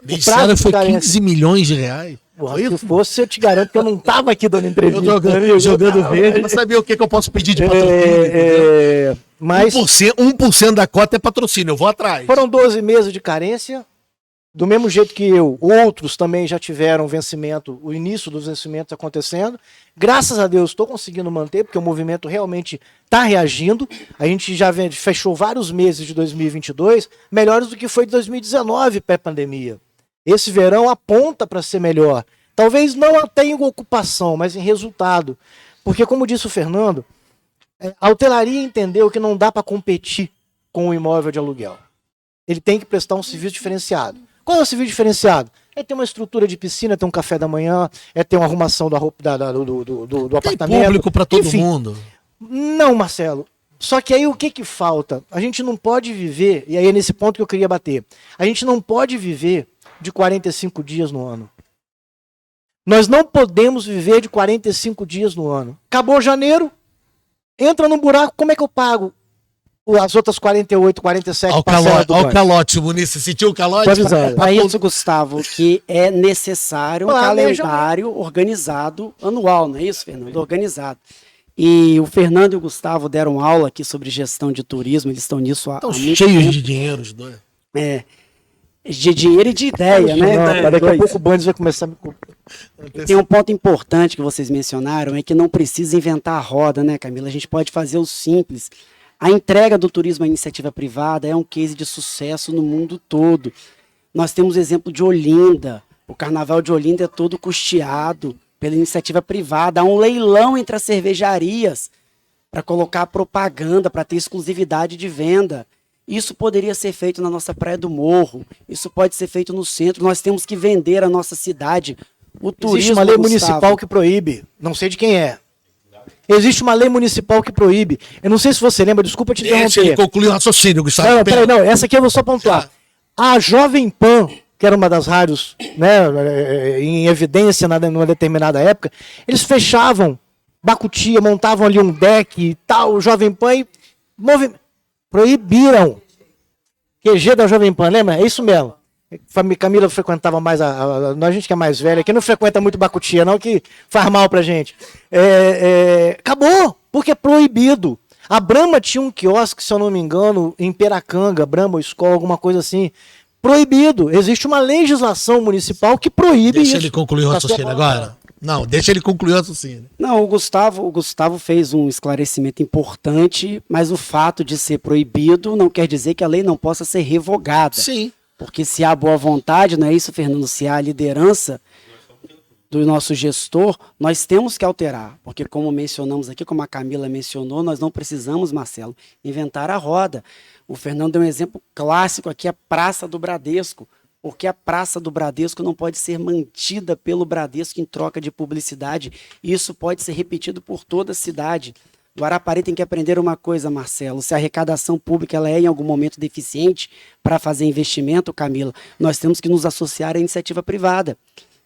Me disseram foi 15 milhões de reais. Porra, se fosse, eu te garanto que eu não estava aqui dando entrevista. Eu jogando verde. Pra saber o que eu posso pedir de patrocínio. Mas 1% da cota é patrocínio, eu vou atrás. foram 12 meses de carência. Do mesmo jeito que eu, outros também já tiveram vencimento, o início dos vencimentos acontecendo. Graças a Deus estou conseguindo manter, porque o movimento realmente está reagindo. A gente já fechou vários meses de 2022 melhores do que foi de 2019, pré-pandemia. Esse verão aponta para ser melhor. Talvez não até em ocupação, mas em resultado. Porque, como disse o Fernando, a hotelaria entendeu que não dá para competir com o imóvel de aluguel. Ele tem que prestar um serviço diferenciado. Qual é o serviço diferenciado? É ter uma estrutura de piscina, ter um café da manhã, é ter uma arrumação da roupa do Tem apartamento. público para todo Enfim. mundo. Não, Marcelo. Só que aí o que falta? A gente não pode viver, e aí é nesse ponto que eu queria bater, a gente não pode viver de 45 dias no ano. Nós não podemos viver de 45 dias no ano. Acabou janeiro, entra no buraco, como é que eu pago as outras 48, 47 parcelas do Olha o banco? calote, Muniz. Você sentiu o calote? Tô avisando. Para isso, Gustavo, que é necessário um Planejamento. calendário organizado anual, não é isso, Fernando? Organizado. E o Fernando e o Gustavo deram aula aqui sobre gestão de turismo, eles estão nisso há Estão muito cheios tempo. de dinheiro, os dois. De dinheiro e de ideia, né? Não, daqui a pouco o Bandes vai começar a me... Tem um ponto importante que vocês mencionaram, é que não precisa inventar a roda, né, Camila? A gente pode fazer o simples. A entrega do turismo à iniciativa privada é um case de sucesso no mundo todo. Nós temos o exemplo de Olinda. O Carnaval de Olinda é todo custeado pela iniciativa privada. Há um leilão entre as cervejarias para colocar propaganda, para ter exclusividade de venda. Isso poderia ser feito na nossa Praia do Morro. Isso pode ser feito no centro. Nós temos que vender a nossa cidade. O turismo, Existe uma lei Gustavo, municipal que proíbe. Não sei de quem é. Existe uma lei municipal que proíbe. Eu não sei se você lembra, desculpa te Deixa ele interromper. concluir o raciocínio, Gustavo. Não, peraí, não, essa aqui eu vou só pontuar. A Jovem Pan, que era uma das rádios, né, em evidência numa determinada época, eles fechavam Bacutia, montavam ali um deck e tal, Jovem Pan e proibiram. QG da Jovem Pan, lembra? É isso mesmo. Camila frequentava mais, a gente que é mais velha, que não frequenta muito Bacutia, não, que faz mal pra gente. Acabou, porque é proibido. A Brahma tinha um quiosque, se eu não me engano, em Piracanga, Brahma, Skol, alguma coisa assim. Proibido. Existe uma legislação municipal que proíbe isso. Deixa ele concluir o raciocínio agora. Não, deixa ele concluir o raciocínio. Não, o Gustavo fez um esclarecimento importante, mas o fato de ser proibido não quer dizer que a lei não possa ser revogada. Sim. Porque se há boa vontade, não é isso, Fernando? Se há liderança do nosso gestor, nós temos que alterar. Porque como mencionamos aqui, como a Camila mencionou, nós não precisamos, Marcelo, inventar a roda. O Fernando deu um exemplo clássico aqui, a Praça do Bradesco. Porque a Praça do Bradesco não pode ser mantida pelo Bradesco em troca de publicidade. Isso pode ser repetido por toda a cidade. Guarapari tem que aprender uma coisa, Marcelo. Se a arrecadação pública ela é em algum momento deficiente para fazer investimento, Camila, nós temos que nos associar à iniciativa privada.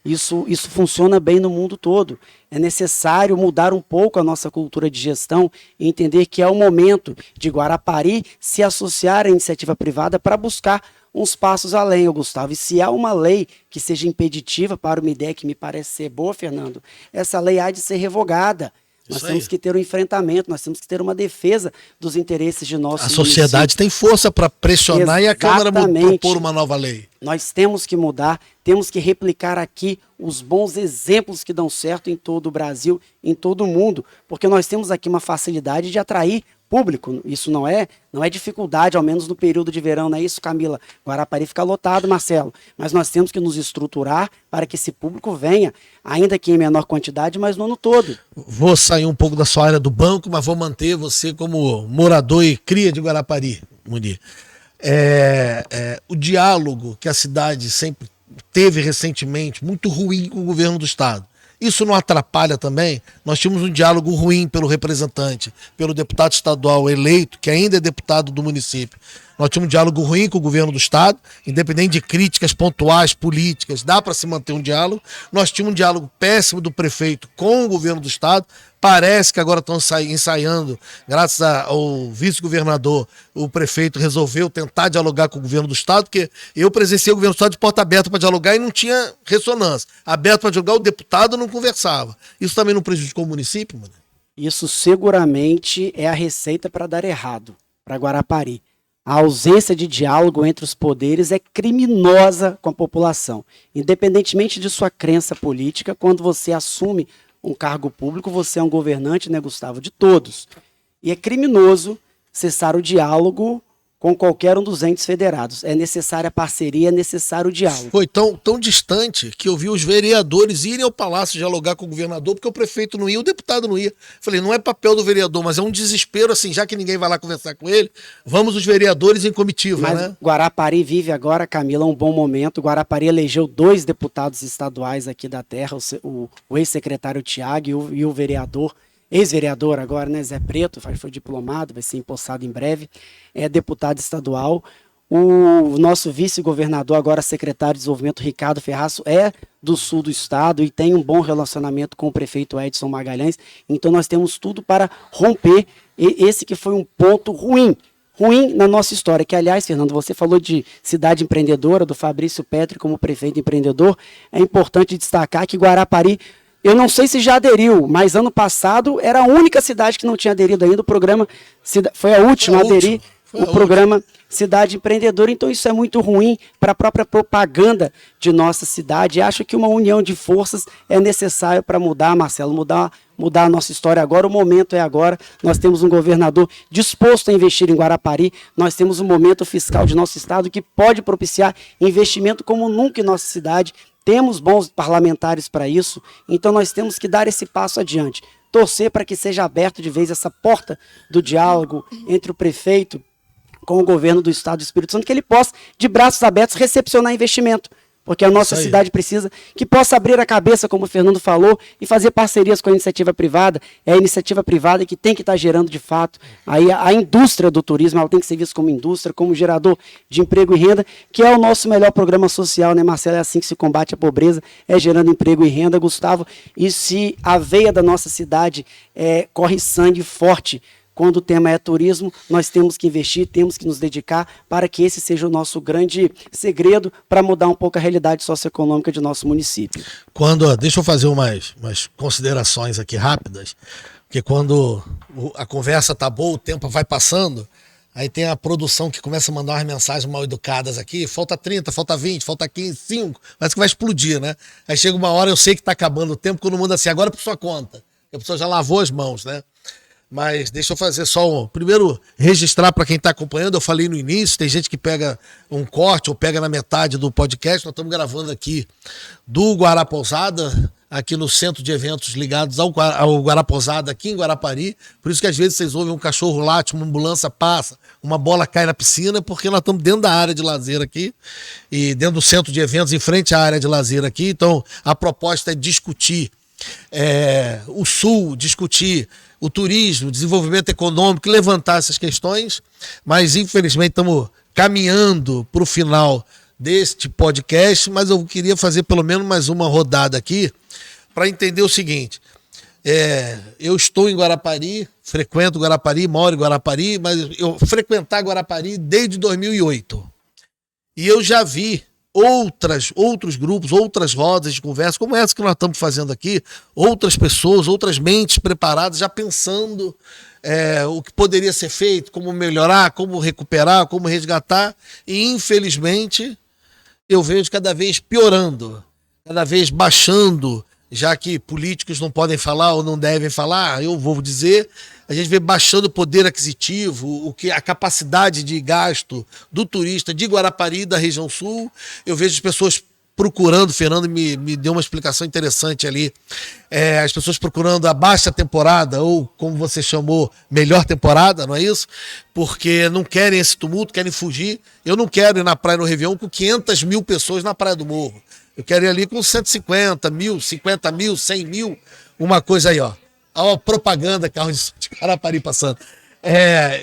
Isso funciona bem no mundo todo. É necessário mudar um pouco a nossa cultura de gestão e entender que é o momento de Guarapari se associar à iniciativa privada para buscar uns passos além, Gustavo. E se há uma lei que seja impeditiva para uma ideia que me parece ser boa, Fernando, essa lei há de ser revogada. Nós Isso temos aí. que ter um enfrentamento, nós temos que ter uma defesa dos interesses de nosso A sociedade tem força para pressionar e a Câmara Exatamente. propor uma nova lei. Nós temos que mudar, temos que replicar aqui os bons exemplos que dão certo em todo o Brasil, em todo o mundo, porque nós temos aqui uma facilidade de atrair público. Isso não é dificuldade, ao menos no período de verão, não é isso, Camila? Guarapari fica lotado, Marcelo, mas nós temos que nos estruturar para que esse público venha, ainda que em menor quantidade, mas no ano todo. Vou sair um pouco da sua área do banco, mas vou manter você como morador e cria de Guarapari, Munir. O diálogo que a cidade sempre teve recentemente, muito ruim com o governo do estado. Isso não atrapalha também? Nós tínhamos um diálogo ruim pelo representante, pelo deputado estadual eleito, que ainda é deputado do município. Nós tínhamos um diálogo ruim com o governo do estado, independente de críticas pontuais, políticas, dá para se manter um diálogo. Nós tínhamos um diálogo péssimo do prefeito com o governo do estado. Parece que agora estão ensaiando, graças ao vice-governador, o prefeito resolveu tentar dialogar com o governo do estado, porque eu presenciei o governo do estado de porta aberta para dialogar e não tinha ressonância. Aberto para dialogar, o deputado não conversava. Isso também não prejudicou o município, mano? Isso seguramente é a receita para dar errado para Guarapari. A ausência de diálogo entre os poderes é criminosa com a população. Independentemente de sua crença política, quando você assume um cargo público, você é um governante, né, Gustavo, de todos. E é criminoso cessar o diálogo com qualquer um dos entes federados. É necessária a parceria, é necessário o diálogo. Foi tão distante que eu vi os vereadores irem ao palácio dialogar com o governador, porque o prefeito não ia, o deputado não ia. Falei, não é papel do vereador, mas é um desespero assim, já que ninguém vai lá conversar com ele, vamos os vereadores em comitiva, Mas né? Guarapari vive agora, Camila, um bom momento. Guarapari elegeu 2 deputados estaduais aqui da terra, o ex-secretário Tiago e o vereador, ex-vereador agora, né, Zé Preto, foi diplomado, vai ser empossado em breve, é deputado estadual. O nosso vice-governador, agora secretário de desenvolvimento, Ricardo Ferraço, é do sul do estado e tem um bom relacionamento com o prefeito Edson Magalhães. Então nós temos tudo para romper esse que foi um ponto ruim na nossa história, que aliás, Fernando, você falou de cidade empreendedora, do Fabrício Petri como prefeito empreendedor. É importante destacar que Guarapari, eu não sei se já aderiu, mas ano passado era a única cidade que não tinha aderido ainda. O programa foi a última a aderir, o programa Cidade Empreendedora. Então isso é muito ruim para a própria propaganda de nossa cidade. E acho que uma união de forças é necessário para mudar, Marcelo, mudar a nossa história agora. O momento é agora. Nós temos um governador disposto a investir em Guarapari. Nós temos um momento fiscal de nosso estado que pode propiciar investimento como nunca em nossa cidade. Temos bons parlamentares para isso, então nós temos que dar esse passo adiante. Torcer para que seja aberto de vez essa porta do diálogo entre o prefeito com o governo do estado do Espírito Santo, que ele possa, de braços abertos, recepcionar investimento. Porque a nossa cidade precisa que possa abrir a cabeça, como o Fernando falou, e fazer parcerias com a iniciativa privada. É a iniciativa privada que tem que estar gerando, de fato, aí a indústria do turismo, ela tem que ser vista como indústria, como gerador de emprego e renda, que é o nosso melhor programa social, né, Marcelo? É assim que se combate a pobreza, é gerando emprego e renda, Gustavo. E se a veia da nossa cidade corre sangue forte, quando o tema é turismo, nós temos que investir, temos que nos dedicar para que esse seja o nosso grande segredo para mudar um pouco a realidade socioeconômica de nosso município. Deixa eu fazer umas considerações aqui rápidas, porque quando a conversa tá boa, o tempo vai passando, aí tem a produção que começa a mandar umas mensagens mal educadas aqui, falta 30, falta 20, falta 15, 5, parece que vai explodir, né? Aí chega uma hora, eu sei que tá acabando o tempo, quando manda assim, agora é por sua conta, a pessoa já lavou as mãos, né? Mas deixa eu fazer primeiro registrar para quem está acompanhando, eu falei no início, tem gente que pega um corte ou pega na metade do podcast, nós estamos gravando aqui do Guarapousada, aqui no centro de eventos ligados ao Guarapousada, aqui em Guarapari, por isso que às vezes vocês ouvem um cachorro late, uma ambulância passa, uma bola cai na piscina, porque nós estamos dentro da área de lazer aqui, e dentro do centro de eventos, em frente à área de lazer aqui, então a proposta é discutir o Sul, discutir o turismo, o desenvolvimento econômico, levantar essas questões, mas infelizmente estamos caminhando para o final deste podcast, mas eu queria fazer pelo menos mais uma rodada aqui para entender o seguinte, eu estou em Guarapari, frequento Guarapari, moro em Guarapari, mas eu frequentar Guarapari desde 2008 e eu já vi outros grupos, outras rodas de conversa, como essa que nós estamos fazendo aqui, outras pessoas, outras mentes preparadas, já pensando o que poderia ser feito, como melhorar, como recuperar, como resgatar, e infelizmente eu vejo cada vez piorando, cada vez baixando, já que políticos não podem falar ou não devem falar, eu vou dizer, a gente vê baixando o poder aquisitivo, a capacidade de gasto do turista de Guarapari, da região sul. Eu vejo as pessoas procurando, Fernando me deu uma explicação interessante ali, as pessoas procurando a baixa temporada, ou como você chamou, melhor temporada, não é isso? Porque não querem esse tumulto, querem fugir. Eu não quero ir na praia no Réveillon com 500 mil pessoas na Praia do Morro. Eu quero ir ali com 150 mil, 50 mil, 100 mil, uma coisa aí, ó. Olha a propaganda, carro de Guarapari passando.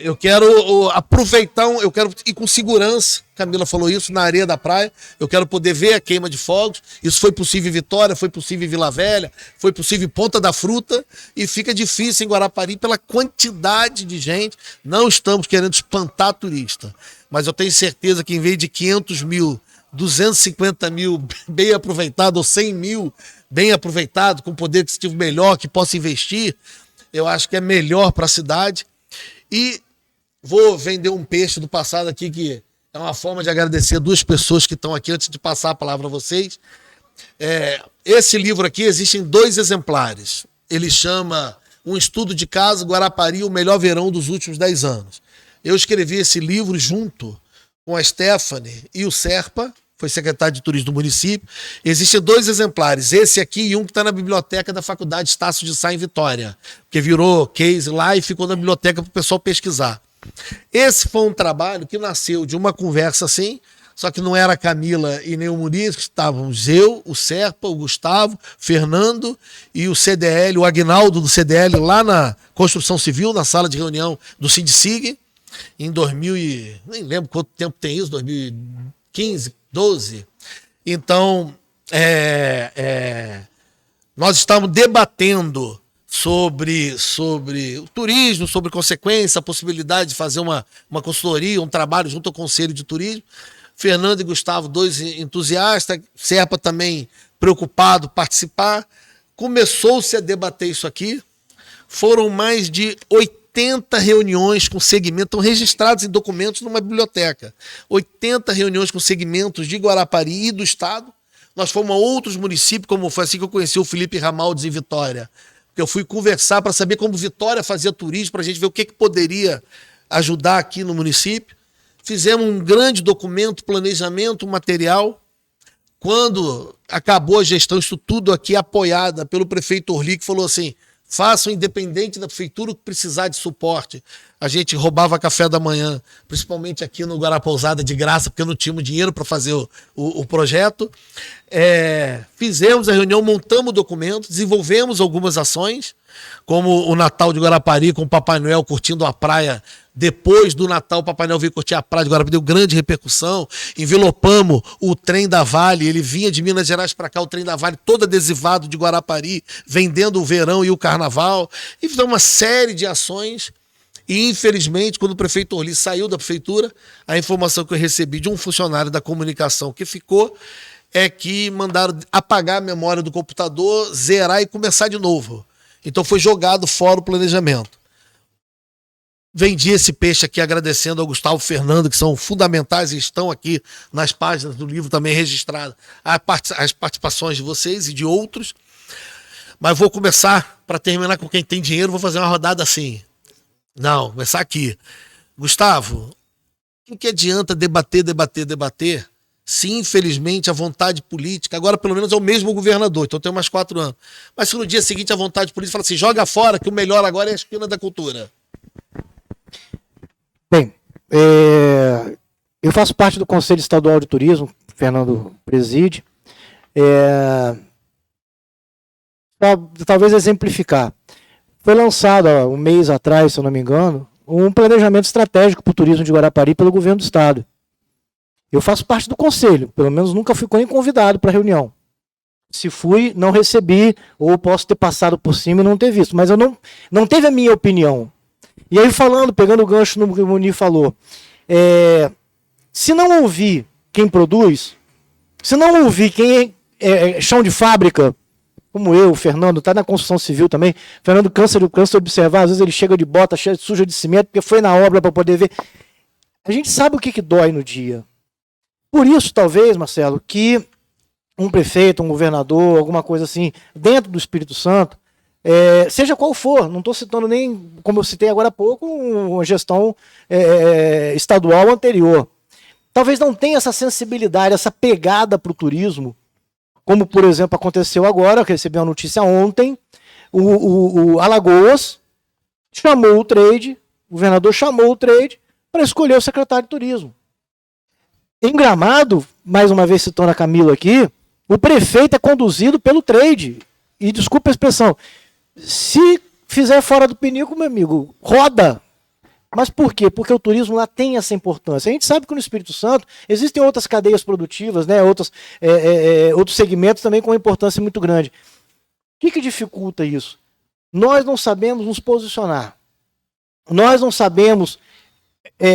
Eu quero aproveitar, eu quero ir com segurança, Camila falou isso, na areia da praia, eu quero poder ver a queima de fogos. Isso foi possível em Vitória, foi possível em Vila Velha, foi possível em Ponta da Fruta, e fica difícil em Guarapari pela quantidade de gente. Não estamos querendo espantar turista, mas eu tenho certeza que em vez de 500 mil, 250 mil bem aproveitado, ou 100 mil bem aproveitado, com poder aquisitivo melhor, que possa investir, eu acho que é melhor para a cidade. E vou vender um peixe do passado aqui, que é uma forma de agradecer duas pessoas que estão aqui, antes de passar a palavra a vocês. Esse livro aqui, existem 2 exemplares. Ele chama Um Estudo de Caso, Guarapari, o melhor verão dos últimos 10 anos. Eu escrevi esse livro junto com a Stephanie e o Serpa, foi secretário de turismo do município. Existem 2 exemplares, esse aqui e um que está na biblioteca da Faculdade Estácio de Sá, em Vitória, que virou case lá e ficou na biblioteca para o pessoal pesquisar. Esse foi um trabalho que nasceu de uma conversa assim, só que não era a Camila e nem o Muniz, que estávamos eu, o Serpa, o Gustavo, o Fernando e o CDL, o Aguinaldo do CDL, lá na Construção Civil, na sala de reunião do Sindsig, em 2000 e... nem lembro quanto tempo tem isso, 2015, 12. Então, nós estamos debatendo sobre o turismo, sobre consequência, a possibilidade de fazer uma consultoria, um trabalho junto ao Conselho de Turismo. Fernando e Gustavo, 2 entusiastas, Serpa também preocupado participar. Começou-se a debater isso aqui. Foram mais de 80 reuniões com segmentos, estão registrados em documentos numa biblioteca. 80 reuniões com segmentos de Guarapari e do Estado. Nós fomos a outros municípios, como foi assim que eu conheci o Felipe Ramaldes em Vitória. Eu fui conversar para saber como Vitória fazia turismo, para a gente ver o que poderia ajudar aqui no município. Fizemos um grande documento, planejamento, material. Quando acabou a gestão, isso tudo aqui apoiada pelo prefeito Orli, que falou assim: façam independente da prefeitura o que precisar de suporte. A gente roubava café da manhã, principalmente aqui no Guarapousada, de graça, porque não tínhamos dinheiro para fazer o projeto. Fizemos a reunião, montamos o documento, desenvolvemos algumas ações, como o Natal de Guarapari, com o Papai Noel curtindo a praia. Depois do Natal, o Papai Noel veio curtir a praia de Guarapari, deu grande repercussão. Envelopamos o trem da Vale, ele vinha de Minas Gerais para cá, o trem da Vale todo adesivado de Guarapari, vendendo o verão e o carnaval. E fizemos uma série de ações. E, infelizmente, quando o prefeito Orli saiu da prefeitura, a informação que eu recebi de um funcionário da comunicação que ficou é que mandaram apagar a memória do computador, zerar e começar de novo. Então foi jogado fora o planejamento. Vendi esse peixe aqui agradecendo ao Gustavo e Fernando, que são fundamentais e estão aqui nas páginas do livro também registradas as participações de vocês e de outros. Mas vou começar, para terminar com quem tem dinheiro, vou fazer uma rodada assim. Não, começar aqui. Gustavo, o que adianta debater, se infelizmente a vontade política, agora pelo menos é o mesmo governador, então tem mais 4 anos. Mas se no dia seguinte a vontade política fala assim, joga fora, que o melhor agora é a esquina da cultura. Bem, eu faço parte do Conselho Estadual de Turismo, o Fernando preside. Talvez exemplificar. Foi lançado há um mês atrás, se eu não me engano, um planejamento estratégico para o turismo de Guarapari pelo governo do estado. Eu faço parte do conselho, pelo menos nunca fui nem convidado para a reunião. Se fui, não recebi, ou posso ter passado por cima e não ter visto, mas eu não teve a minha opinião. E aí pegando o gancho no que o Muni falou, se não ouvir quem produz, Se não ouvir quem é chão de fábrica, como eu, o Fernando, está na construção civil também, o Fernando cansa de observar, às vezes ele chega de bota suja de cimento, porque foi na obra para poder ver. A gente sabe o que dói no dia. Por isso, talvez, Marcelo, que um prefeito, um governador, alguma coisa assim, dentro do Espírito Santo, seja qual for, não estou citando nem, como eu citei agora há pouco, uma gestão estadual anterior. Talvez não tenha essa sensibilidade, essa pegada para o turismo, como, por exemplo, aconteceu agora, que recebi uma notícia ontem, o Alagoas chamou o trade, o governador chamou o trade para escolher o secretário de turismo. Em Gramado, mais uma vez citando a Camila aqui, o prefeito é conduzido pelo trade. E desculpa a expressão, se fizer fora do pinico, meu amigo, roda. Mas por quê? Porque o turismo lá tem essa importância. A gente sabe que no Espírito Santo existem outras cadeias produtivas, né, outros segmentos também com uma importância muito grande. O que dificulta isso? Nós não sabemos nos posicionar. Nós não sabemos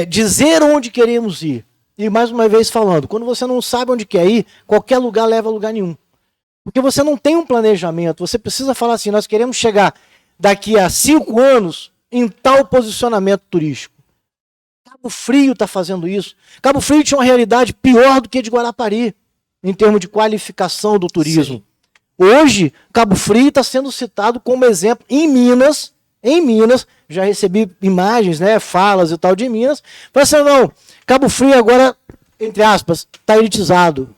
dizer onde queremos ir. E mais uma vez falando, quando você não sabe onde quer ir, qualquer lugar leva a lugar nenhum. Porque você não tem um planejamento. Você precisa falar assim, nós queremos chegar daqui a 5 anos em tal posicionamento turístico. Cabo Frio está fazendo isso. Cabo Frio tinha uma realidade pior do que a de Guarapari, em termos de qualificação do turismo. Sim. Hoje, Cabo Frio está sendo citado como exemplo em Minas, já recebi imagens, né, falas e tal de Minas, mas assim, não, Cabo Frio agora, entre aspas, está elitizado.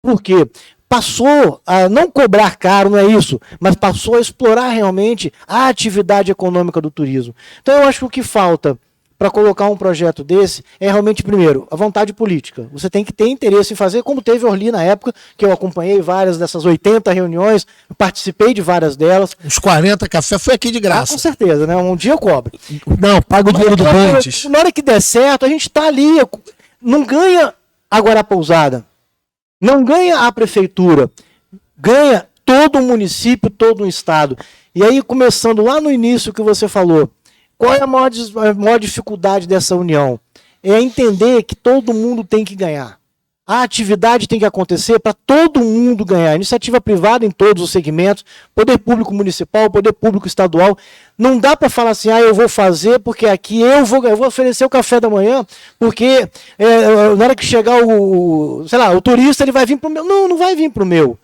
Por quê? Passou a não cobrar caro, não é isso, mas passou a explorar realmente a atividade econômica do turismo. Então eu acho que o que falta para colocar um projeto desse é realmente, primeiro, a vontade política. Você tem que ter interesse em fazer, como teve Orly na época, que eu acompanhei várias dessas 80 reuniões, participei de várias delas. Uns 40 café foi aqui de graça. Com certeza, né? Um dia eu cobro. Não, paga o dinheiro do Bantes. Na hora que der certo, a gente está ali, não ganha agora a pousada. Não ganha a prefeitura, ganha todo o município, todo o estado. E aí, começando lá no início que você falou, qual é a maior dificuldade dessa união? É entender que todo mundo tem que ganhar. A atividade tem que acontecer para todo mundo ganhar. Iniciativa privada em todos os segmentos, poder público municipal, poder público estadual. Não dá para falar assim, eu vou fazer porque aqui eu vou oferecer o café da manhã, porque na hora que chegar o turista, ele vai vir para o meu. Não, não vai vir para o meu.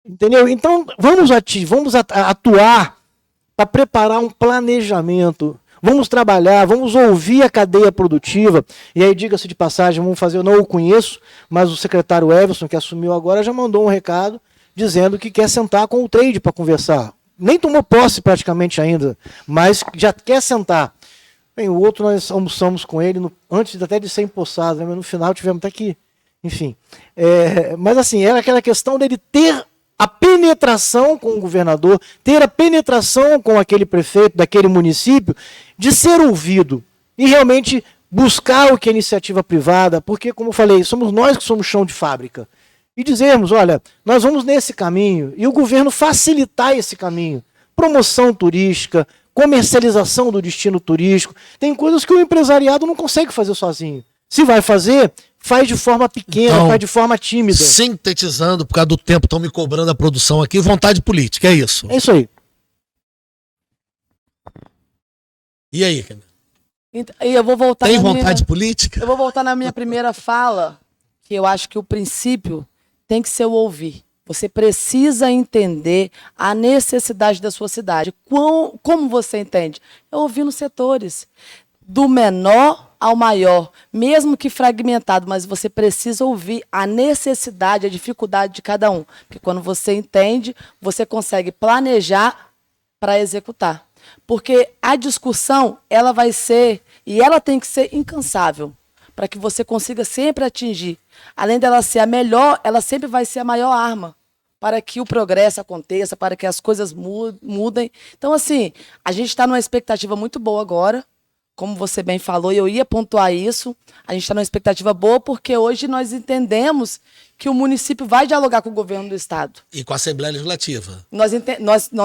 Entendeu? Então, vamos atuar para preparar um planejamento. Vamos trabalhar, vamos ouvir a cadeia produtiva. E aí, diga-se de passagem, vamos fazer, eu não o conheço, mas o secretário Everson, que assumiu agora, já mandou um recado dizendo que quer sentar com o trade para conversar. Nem tomou posse praticamente ainda, mas já quer sentar. Bem, o outro nós almoçamos com ele antes até de ser empossado, né? Mas no final tivemos até que, enfim. Mas assim, era aquela questão dele ter a penetração com o governador, ter a penetração com aquele prefeito daquele município, de ser ouvido e realmente buscar o que é iniciativa privada, porque, como eu falei, somos nós que somos chão de fábrica. E dizermos, olha, nós vamos nesse caminho, e o governo facilitar esse caminho. Promoção turística, comercialização do destino turístico. Tem coisas que o empresariado não consegue fazer sozinho. Se vai fazer, faz de forma pequena, então, faz de forma tímida. Sintetizando, por causa do tempo, estão me cobrando a produção aqui, vontade política, é isso? É isso aí. E aí, Camila? E eu vou voltar. Tem vontade política? Eu vou voltar na minha primeira fala, que eu acho que o princípio tem que ser o ouvir. Você precisa entender a necessidade da sua cidade. Como você entende? É ouvir nos setores. Do menor ao maior, mesmo que fragmentado, mas você precisa ouvir a necessidade, a dificuldade de cada um. Porque quando você entende, você consegue planejar para executar. Porque a discussão, ela vai ser, e ela tem que ser incansável, para que você consiga sempre atingir. Além dela ser a melhor, ela sempre vai ser a maior arma para que o progresso aconteça, para que as coisas mudem. Então, assim, a gente está numa expectativa muito boa agora, como você bem falou, e eu ia pontuar isso, a gente está numa expectativa boa porque hoje nós entendemos que o município vai dialogar com o governo do estado. E com a Assembleia Legislativa. Nós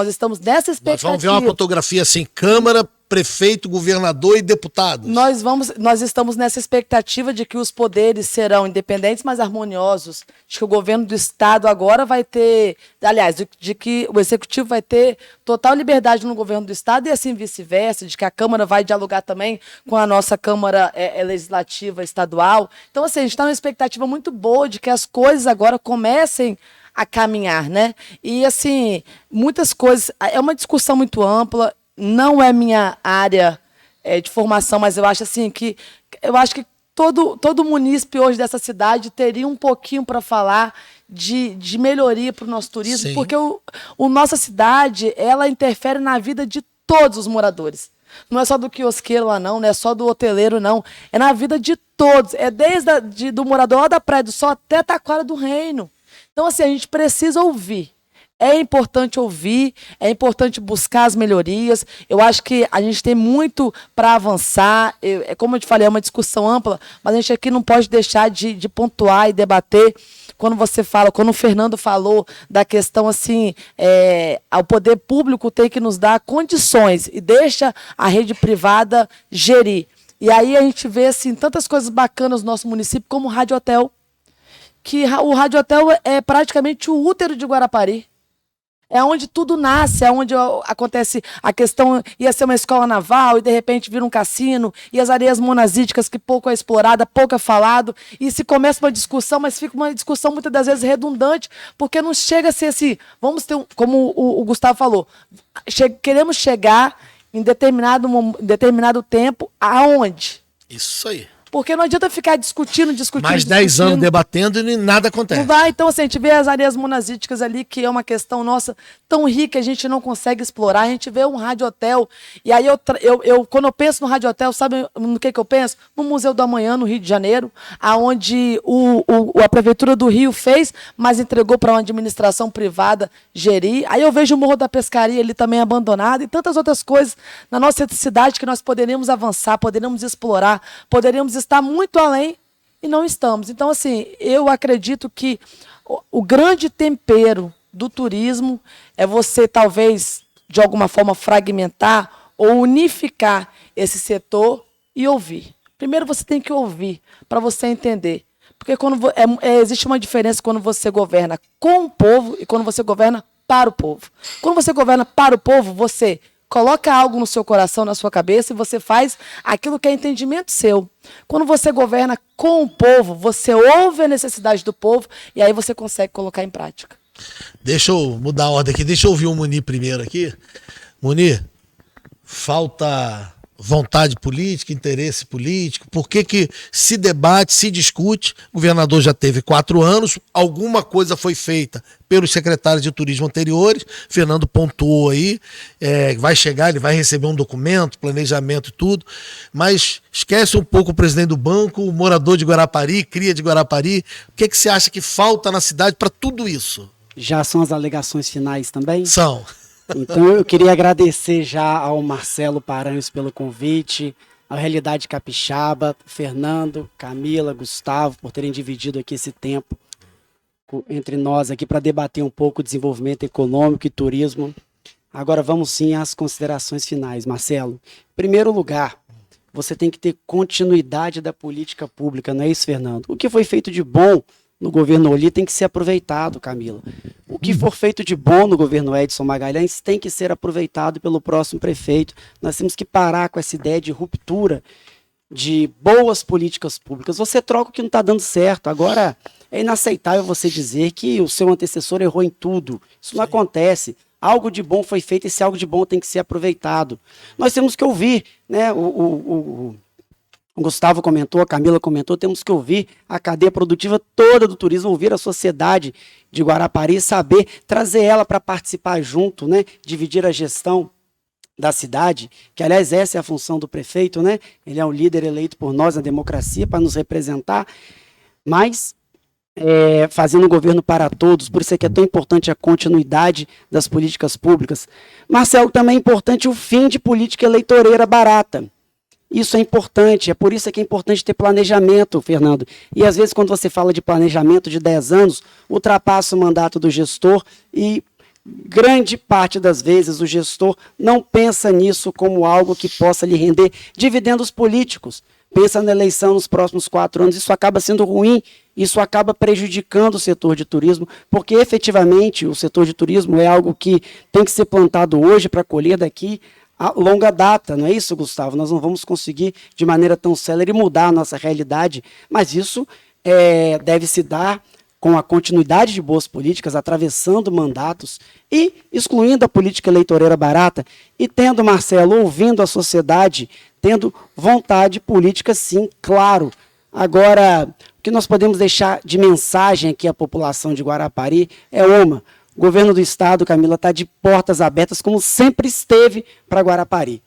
estamos nessa expectativa. Nós vamos ver uma fotografia assim, Câmara, prefeito, governador e deputados. Nós estamos nessa expectativa de que os poderes serão independentes, mas harmoniosos, de que o governo do estado agora vai ter, aliás, de que o executivo vai ter total liberdade no governo do estado e assim vice-versa, de que a Câmara vai dialogar também com a nossa Câmara Legislativa estadual. Então, assim, a gente está numa expectativa muito boa de que as coisas agora comecem a caminhar, né? E, assim, muitas coisas, é uma discussão muito ampla, não é minha área de formação, mas eu acho assim que todo munícipe hoje dessa cidade teria um pouquinho para falar de melhoria para o nosso turismo, Sim. porque nossa cidade, ela interfere na vida de todos os moradores. Não é só do quiosqueiro lá, não é só do hoteleiro, não. É na vida de todos. É desde do morador lá da Praia do Sol até Taquara do Reino. Então, assim, a gente precisa ouvir. É importante ouvir, é importante buscar as melhorias. Eu acho que a gente tem muito para avançar. Como eu te falei, é uma discussão ampla, mas a gente aqui não pode deixar de pontuar e debater. Quando o Fernando falou da questão assim, o poder público tem que nos dar condições e deixa a rede privada gerir. E aí a gente vê assim, tantas coisas bacanas no nosso município, como o Rádio Hotel, que o Rádio Hotel é praticamente o útero de Guarapari. É onde tudo nasce, é onde acontece a questão, ia ser uma escola naval e de repente vira um cassino, e as areias monazíticas que pouco é explorada, pouco é falado, e se começa uma discussão, mas fica uma discussão muitas das vezes redundante, porque não chega a ser assim, vamos ter, como o Gustavo falou, queremos chegar em determinado tempo, aonde? Isso aí. Porque não adianta ficar discutindo. Mais 10 anos debatendo e nada acontece. Não vai. Então, assim, a gente vê as areias monazíticas ali, que é uma questão nossa tão rica, a gente não consegue explorar. A gente vê um rádio hotel. E aí, quando eu penso no rádio hotel, sabe no que eu penso? No Museu do Amanhã, no Rio de Janeiro, aonde a Prefeitura do Rio fez, mas entregou para uma administração privada gerir. Aí eu vejo o Morro da Pescaria ali também abandonado e tantas outras coisas na nossa cidade que nós poderíamos avançar, poderíamos explorar, poderíamos estar muito além e não estamos. Então, assim, eu acredito que o grande tempero do turismo é você, talvez, de alguma forma, fragmentar ou unificar esse setor e ouvir. Primeiro, você tem que ouvir para você entender. Porque existe uma diferença quando você governa com o povo e quando você governa para o povo. Quando você governa para o povo, você coloca algo no seu coração, na sua cabeça, e você faz aquilo que é entendimento seu. Quando você governa com o povo, você ouve a necessidade do povo e aí você consegue colocar em prática. Deixa eu mudar a ordem aqui. Deixa eu ouvir o Munir primeiro aqui. Munir, falta vontade política, interesse político? Por que se debate, se discute? O governador já teve 4 anos, alguma coisa foi feita pelos secretários de turismo anteriores. Fernando pontuou aí, vai chegar, ele vai receber um documento, planejamento e tudo, mas esquece um pouco o presidente do banco, o morador de Guarapari, cria de Guarapari. O que você acha que falta na cidade para tudo isso? Já são as alegações finais também? São. Então eu queria agradecer já ao Marcelo Paranhos pelo convite, à Realidade Capixaba, Fernando, Camila, Gustavo, por terem dividido aqui esse tempo entre nós aqui para debater um pouco o desenvolvimento econômico e turismo. Agora vamos sim às considerações finais, Marcelo. Em primeiro lugar, você tem que ter continuidade da política pública, não é isso, Fernando? O que foi feito de bom no governo Oli tem que ser aproveitado, Camila. O que for feito de bom no governo Edson Magalhães tem que ser aproveitado pelo próximo prefeito. Nós temos que parar com essa ideia de ruptura de boas políticas públicas. Você troca o que não está dando certo. Agora, é inaceitável você dizer que o seu antecessor errou em tudo. Isso não acontece. Algo de bom foi feito e esse algo de bom tem que ser aproveitado. Nós temos que ouvir, né? O Gustavo comentou, a Camila comentou, temos que ouvir a cadeia produtiva toda do turismo, ouvir a sociedade de Guarapari, saber trazer ela para participar junto, né? Dividir a gestão da cidade, que aliás essa é a função do prefeito, né? Ele é um líder eleito por nós na democracia para nos representar, mas fazendo um governo para todos, por isso é que é tão importante a continuidade das políticas públicas. Marcelo, também é importante o fim de política eleitoreira barata. Isso é importante, é por isso que é importante ter planejamento, Fernando. E às vezes quando você fala de planejamento de 10 anos, ultrapassa o mandato do gestor e grande parte das vezes o gestor não pensa nisso como algo que possa lhe render dividendos políticos. Pensa na eleição nos próximos 4 anos, isso acaba sendo ruim, isso acaba prejudicando o setor de turismo, porque efetivamente o setor de turismo é algo que tem que ser plantado hoje para colher daqui a longa data, não é isso, Gustavo? Nós não vamos conseguir de maneira tão célere mudar a nossa realidade, mas isso deve se dar com a continuidade de boas políticas, atravessando mandatos e excluindo a política eleitoreira barata e tendo, Marcelo, ouvindo a sociedade, tendo vontade política, sim, claro. Agora, o que nós podemos deixar de mensagem aqui à população de Guarapari é uma: o governo do estado, Camila, está de portas abertas, como sempre esteve para Guarapari.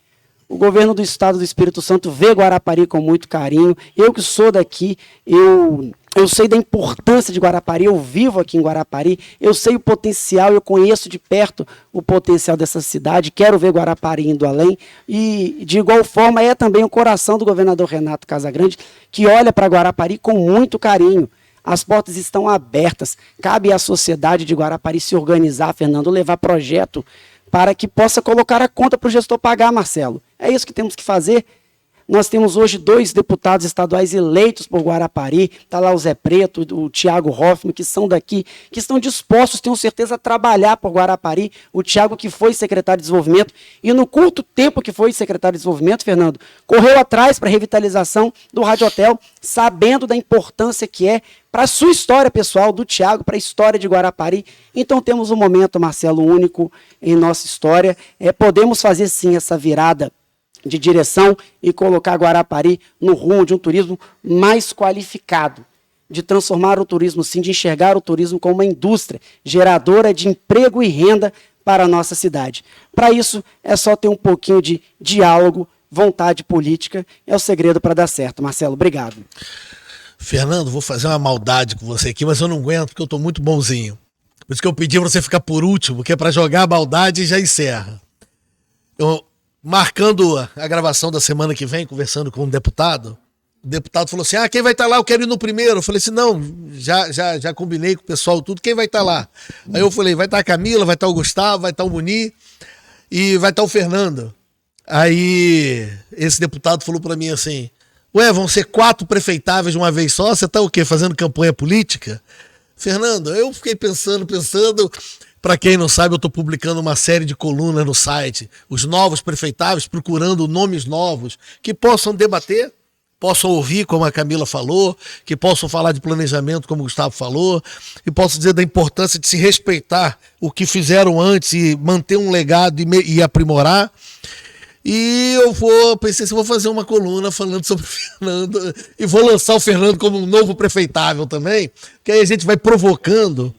O governo do estado do Espírito Santo vê Guarapari com muito carinho. Eu que sou daqui, eu sei da importância de Guarapari, eu vivo aqui em Guarapari, eu sei o potencial, eu conheço de perto o potencial dessa cidade, quero ver Guarapari indo além. E, de igual forma, é também o coração do governador Renato Casagrande, que olha para Guarapari com muito carinho. As portas estão abertas, cabe à sociedade de Guarapari se organizar, Fernando, levar projeto para que possa colocar a conta para o gestor pagar, Marcelo. É isso que temos que fazer. Nós temos hoje 2 deputados estaduais eleitos por Guarapari, está lá o Zé Preto, o Tiago Hoffmann, que são daqui, que estão dispostos, tenho certeza, a trabalhar por Guarapari. O Tiago, que foi secretário de desenvolvimento, e no curto tempo que foi secretário de desenvolvimento, Fernando, correu atrás para a revitalização do Rádio Hotel, sabendo da importância que é para a sua história pessoal, do Tiago, para a história de Guarapari. Então temos um momento, Marcelo, único em nossa história. Podemos fazer sim essa virada de direção e colocar Guarapari no rumo de um turismo mais qualificado, de transformar o turismo, sim, de enxergar o turismo como uma indústria geradora de emprego e renda para a nossa cidade. Para isso, é só ter um pouquinho de diálogo, vontade política, é o segredo para dar certo. Marcelo, obrigado. Fernando, vou fazer uma maldade com você aqui, mas eu não aguento porque eu estou muito bonzinho. Por isso que eu pedi para você ficar por último, que é para jogar a maldade e já encerra. Marcando a gravação da semana que vem, conversando com um deputado, o deputado falou assim: quem vai estar lá? Eu quero ir no primeiro. Eu falei assim: não, já combinei com o pessoal tudo, quem vai estar lá? Aí eu falei: vai estar a Camila, vai estar o Gustavo, vai estar o Muni e vai estar o Fernando. Aí esse deputado falou para mim assim: ué, vão ser 4 prefeitáveis de uma vez só? Você tá o quê? Fazendo campanha política? Fernando, eu fiquei pensando. Para quem não sabe, eu estou publicando uma série de colunas no site, os novos prefeitáveis, procurando nomes novos que possam debater, possam ouvir, como a Camila falou, que possam falar de planejamento, como o Gustavo falou, e possam dizer da importância de se respeitar o que fizeram antes e manter um legado e aprimorar. E pensei assim, vou fazer uma coluna falando sobre o Fernando e vou lançar o Fernando como um novo prefeitável também, que aí a gente vai provocando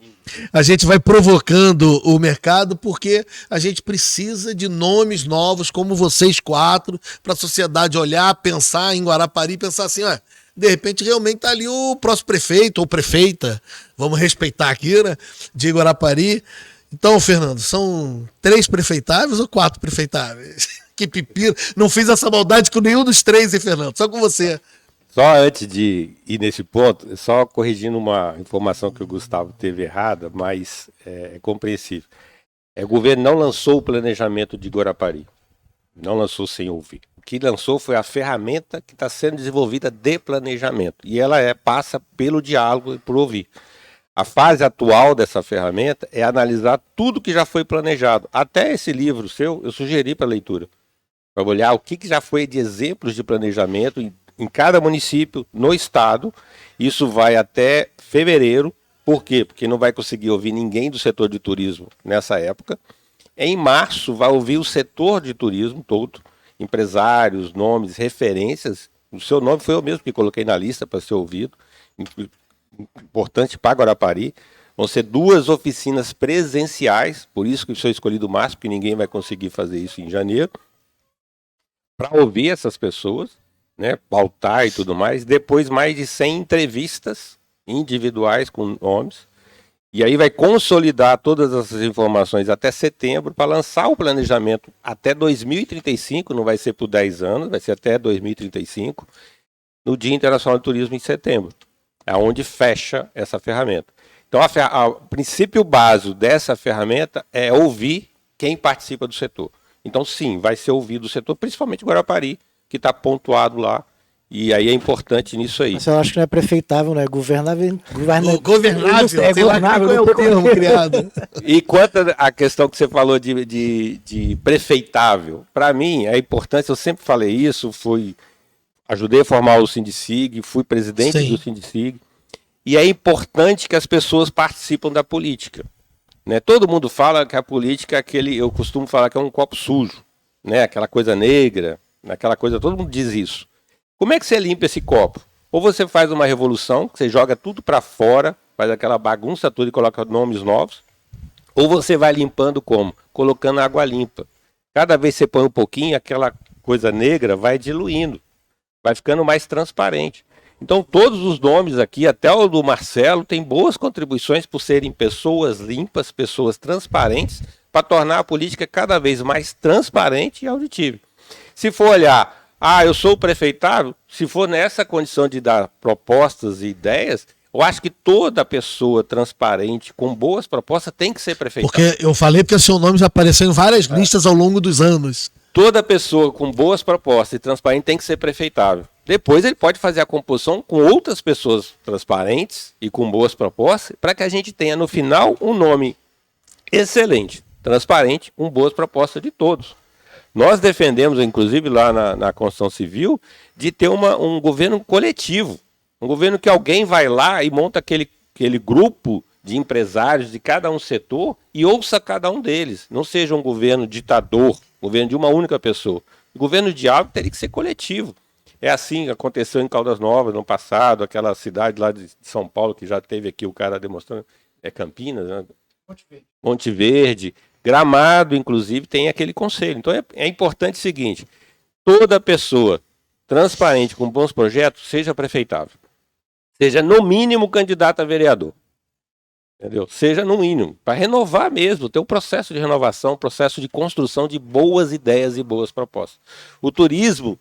o mercado, porque a gente precisa de nomes novos como vocês 4, para a sociedade olhar, pensar em Guarapari e pensar assim, de repente realmente está ali o próximo prefeito ou prefeita, vamos respeitar aqui, né, de Guarapari. Então, Fernando, são 3 prefeitáveis ou 4 prefeitáveis? Que pepino, não fiz essa maldade com nenhum dos 3, hein, Fernando? Só com você. Só antes de ir nesse ponto, só corrigindo uma informação que o Gustavo teve errada, mas é compreensível. O governo não lançou o planejamento de Guarapari. Não lançou sem ouvir. O que lançou foi a ferramenta que está sendo desenvolvida de planejamento. E ela passa pelo diálogo e por ouvir. A fase atual dessa ferramenta é analisar tudo que já foi planejado. Até esse livro seu, eu sugeri para leitura. Para olhar o que já foi de exemplos de planejamento em cada município, no estado. Isso vai até fevereiro. Por quê? Porque não vai conseguir ouvir ninguém do setor de turismo nessa época. Em março vai ouvir o setor de turismo todo, empresários, nomes, referências. O seu nome foi eu mesmo que coloquei na lista para ser ouvido. Importante para Guarapari. Vão ser 2 oficinas presenciais, por isso que foi escolhido março, porque ninguém vai conseguir fazer isso em janeiro. Para ouvir essas pessoas, né, pautar e tudo mais. Depois mais de 100 entrevistas individuais com nomes. E aí vai consolidar todas essas informações até setembro para lançar o planejamento até 2035, não vai ser por 10 anos, vai ser até 2035, no Dia Internacional do Turismo em setembro. É onde fecha essa ferramenta. Então, o princípio básico dessa ferramenta é ouvir quem participa do setor. Então, sim, vai ser ouvido o setor, principalmente Guarapari, que está pontuado lá. E aí é importante nisso aí. Mas eu acho que não é prefeitável, né? Governável. Governável, sei lá qual é o termo criado. E quanto à questão que você falou de prefeitável, para mim é importante, eu sempre falei isso, ajudei a formar o Sindicig, fui presidente do Sindicig, e é importante que as pessoas participem da política. Né? Todo mundo fala que a política é eu costumo falar que é um copo sujo, né? Aquela coisa negra, aquela coisa, todo mundo diz isso. Como é que você limpa esse copo? Ou você faz uma revolução, que você joga tudo para fora, faz aquela bagunça toda e coloca nomes novos, ou você vai limpando como? Colocando água limpa. Cada vez que você põe um pouquinho, aquela coisa negra vai diluindo, vai ficando mais transparente. Então todos os nomes aqui, até o do Marcelo, tem boas contribuições por serem pessoas limpas, pessoas transparentes, para tornar a política cada vez mais transparente e auditível. Se for olhar, eu sou o prefeitável, se for nessa condição de dar propostas e ideias, eu acho que toda pessoa transparente, com boas propostas, tem que ser prefeitável. Porque eu falei porque seu nome já apareceu em várias listas ao longo dos anos. Toda pessoa com boas propostas e transparente tem que ser prefeitável. Depois ele pode fazer a composição com outras pessoas transparentes e com boas propostas, para que a gente tenha no final um nome excelente, transparente, com boas propostas de todos. Nós defendemos, inclusive lá na Constituição Civil, de ter um governo coletivo, um governo que alguém vai lá e monta aquele grupo de empresários de cada um setor e ouça cada um deles. Não seja um governo ditador, governo de uma única pessoa. O governo de diálogo teria que ser coletivo. É assim que aconteceu em Caldas Novas no passado, aquela cidade lá de São Paulo que já teve aqui o cara demonstrando, Campinas, né? Monte Verde. Gramado, inclusive, tem aquele conselho. Então é importante o seguinte, toda pessoa transparente com bons projetos seja prefeitável. Seja, no mínimo, candidato a vereador. Entendeu? Seja, no mínimo, para renovar mesmo, ter um processo de renovação, um processo de construção de boas ideias e boas propostas. O turismo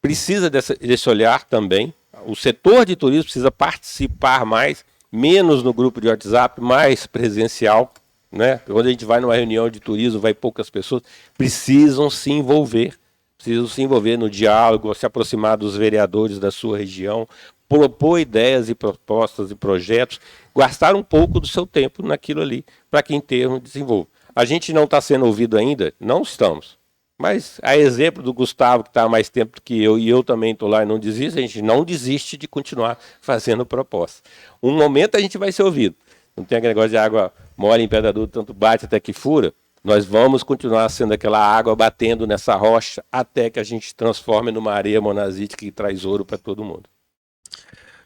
precisa desse olhar também. O setor de turismo precisa participar mais, menos no grupo de WhatsApp, mais presencial. Né? Quando a gente vai numa reunião de turismo, vai poucas pessoas, precisam se envolver no diálogo, se aproximar dos vereadores da sua região, propor ideias e propostas e projetos, gastar um pouco do seu tempo naquilo ali, para que em termos desenvolva. A gente não está sendo ouvido ainda? Não estamos. Mas, a exemplo do Gustavo, que está há mais tempo que eu, e eu também estou lá e não desisto, a gente não desiste de continuar fazendo propostas. Um momento a gente vai ser ouvido. Não tem aquele negócio de água mole em pedra dura, tanto bate até que fura. Nós vamos continuar sendo aquela água batendo nessa rocha até que a gente transforme numa areia monazite que traz ouro para todo mundo.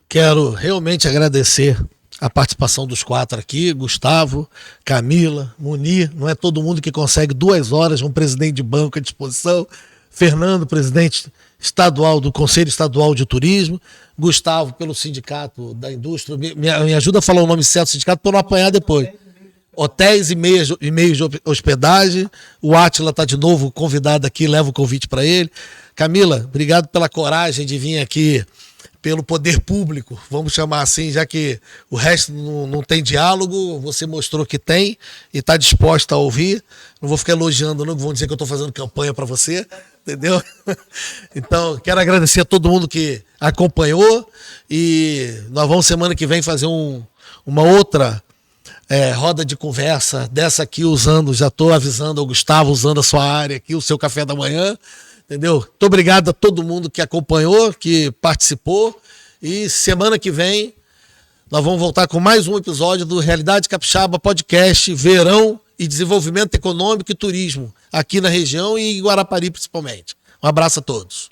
Quero realmente agradecer a participação dos 4 aqui, Gustavo, Camila, Munir, não é todo mundo que consegue 2 horas, um presidente de banco à disposição, Fernando, presidente estadual do Conselho Estadual de Turismo, Gustavo pelo Sindicato da Indústria, me ajuda a falar o nome certo do sindicato para eu não apanhar depois. Hotéis e meios de hospedagem, o Átila está de novo convidado aqui, leva o convite para ele. Camila, obrigado pela coragem de vir aqui pelo poder público, vamos chamar assim, já que o resto não tem diálogo, você mostrou que tem e está disposta a ouvir. Não vou ficar elogiando, não vão dizer que eu estou fazendo campanha para você, entendeu? Então, quero agradecer a todo mundo que acompanhou e nós vamos semana que vem fazer uma outra roda de conversa dessa aqui já estou avisando ao Gustavo, usando a sua área aqui, o seu café da manhã. Entendeu? Muito obrigado a todo mundo que acompanhou, que participou. E semana que vem nós vamos voltar com mais um episódio do Realidade Capixaba Podcast, Verão e Desenvolvimento Econômico e Turismo, aqui na região e em Guarapari principalmente. Um abraço a todos.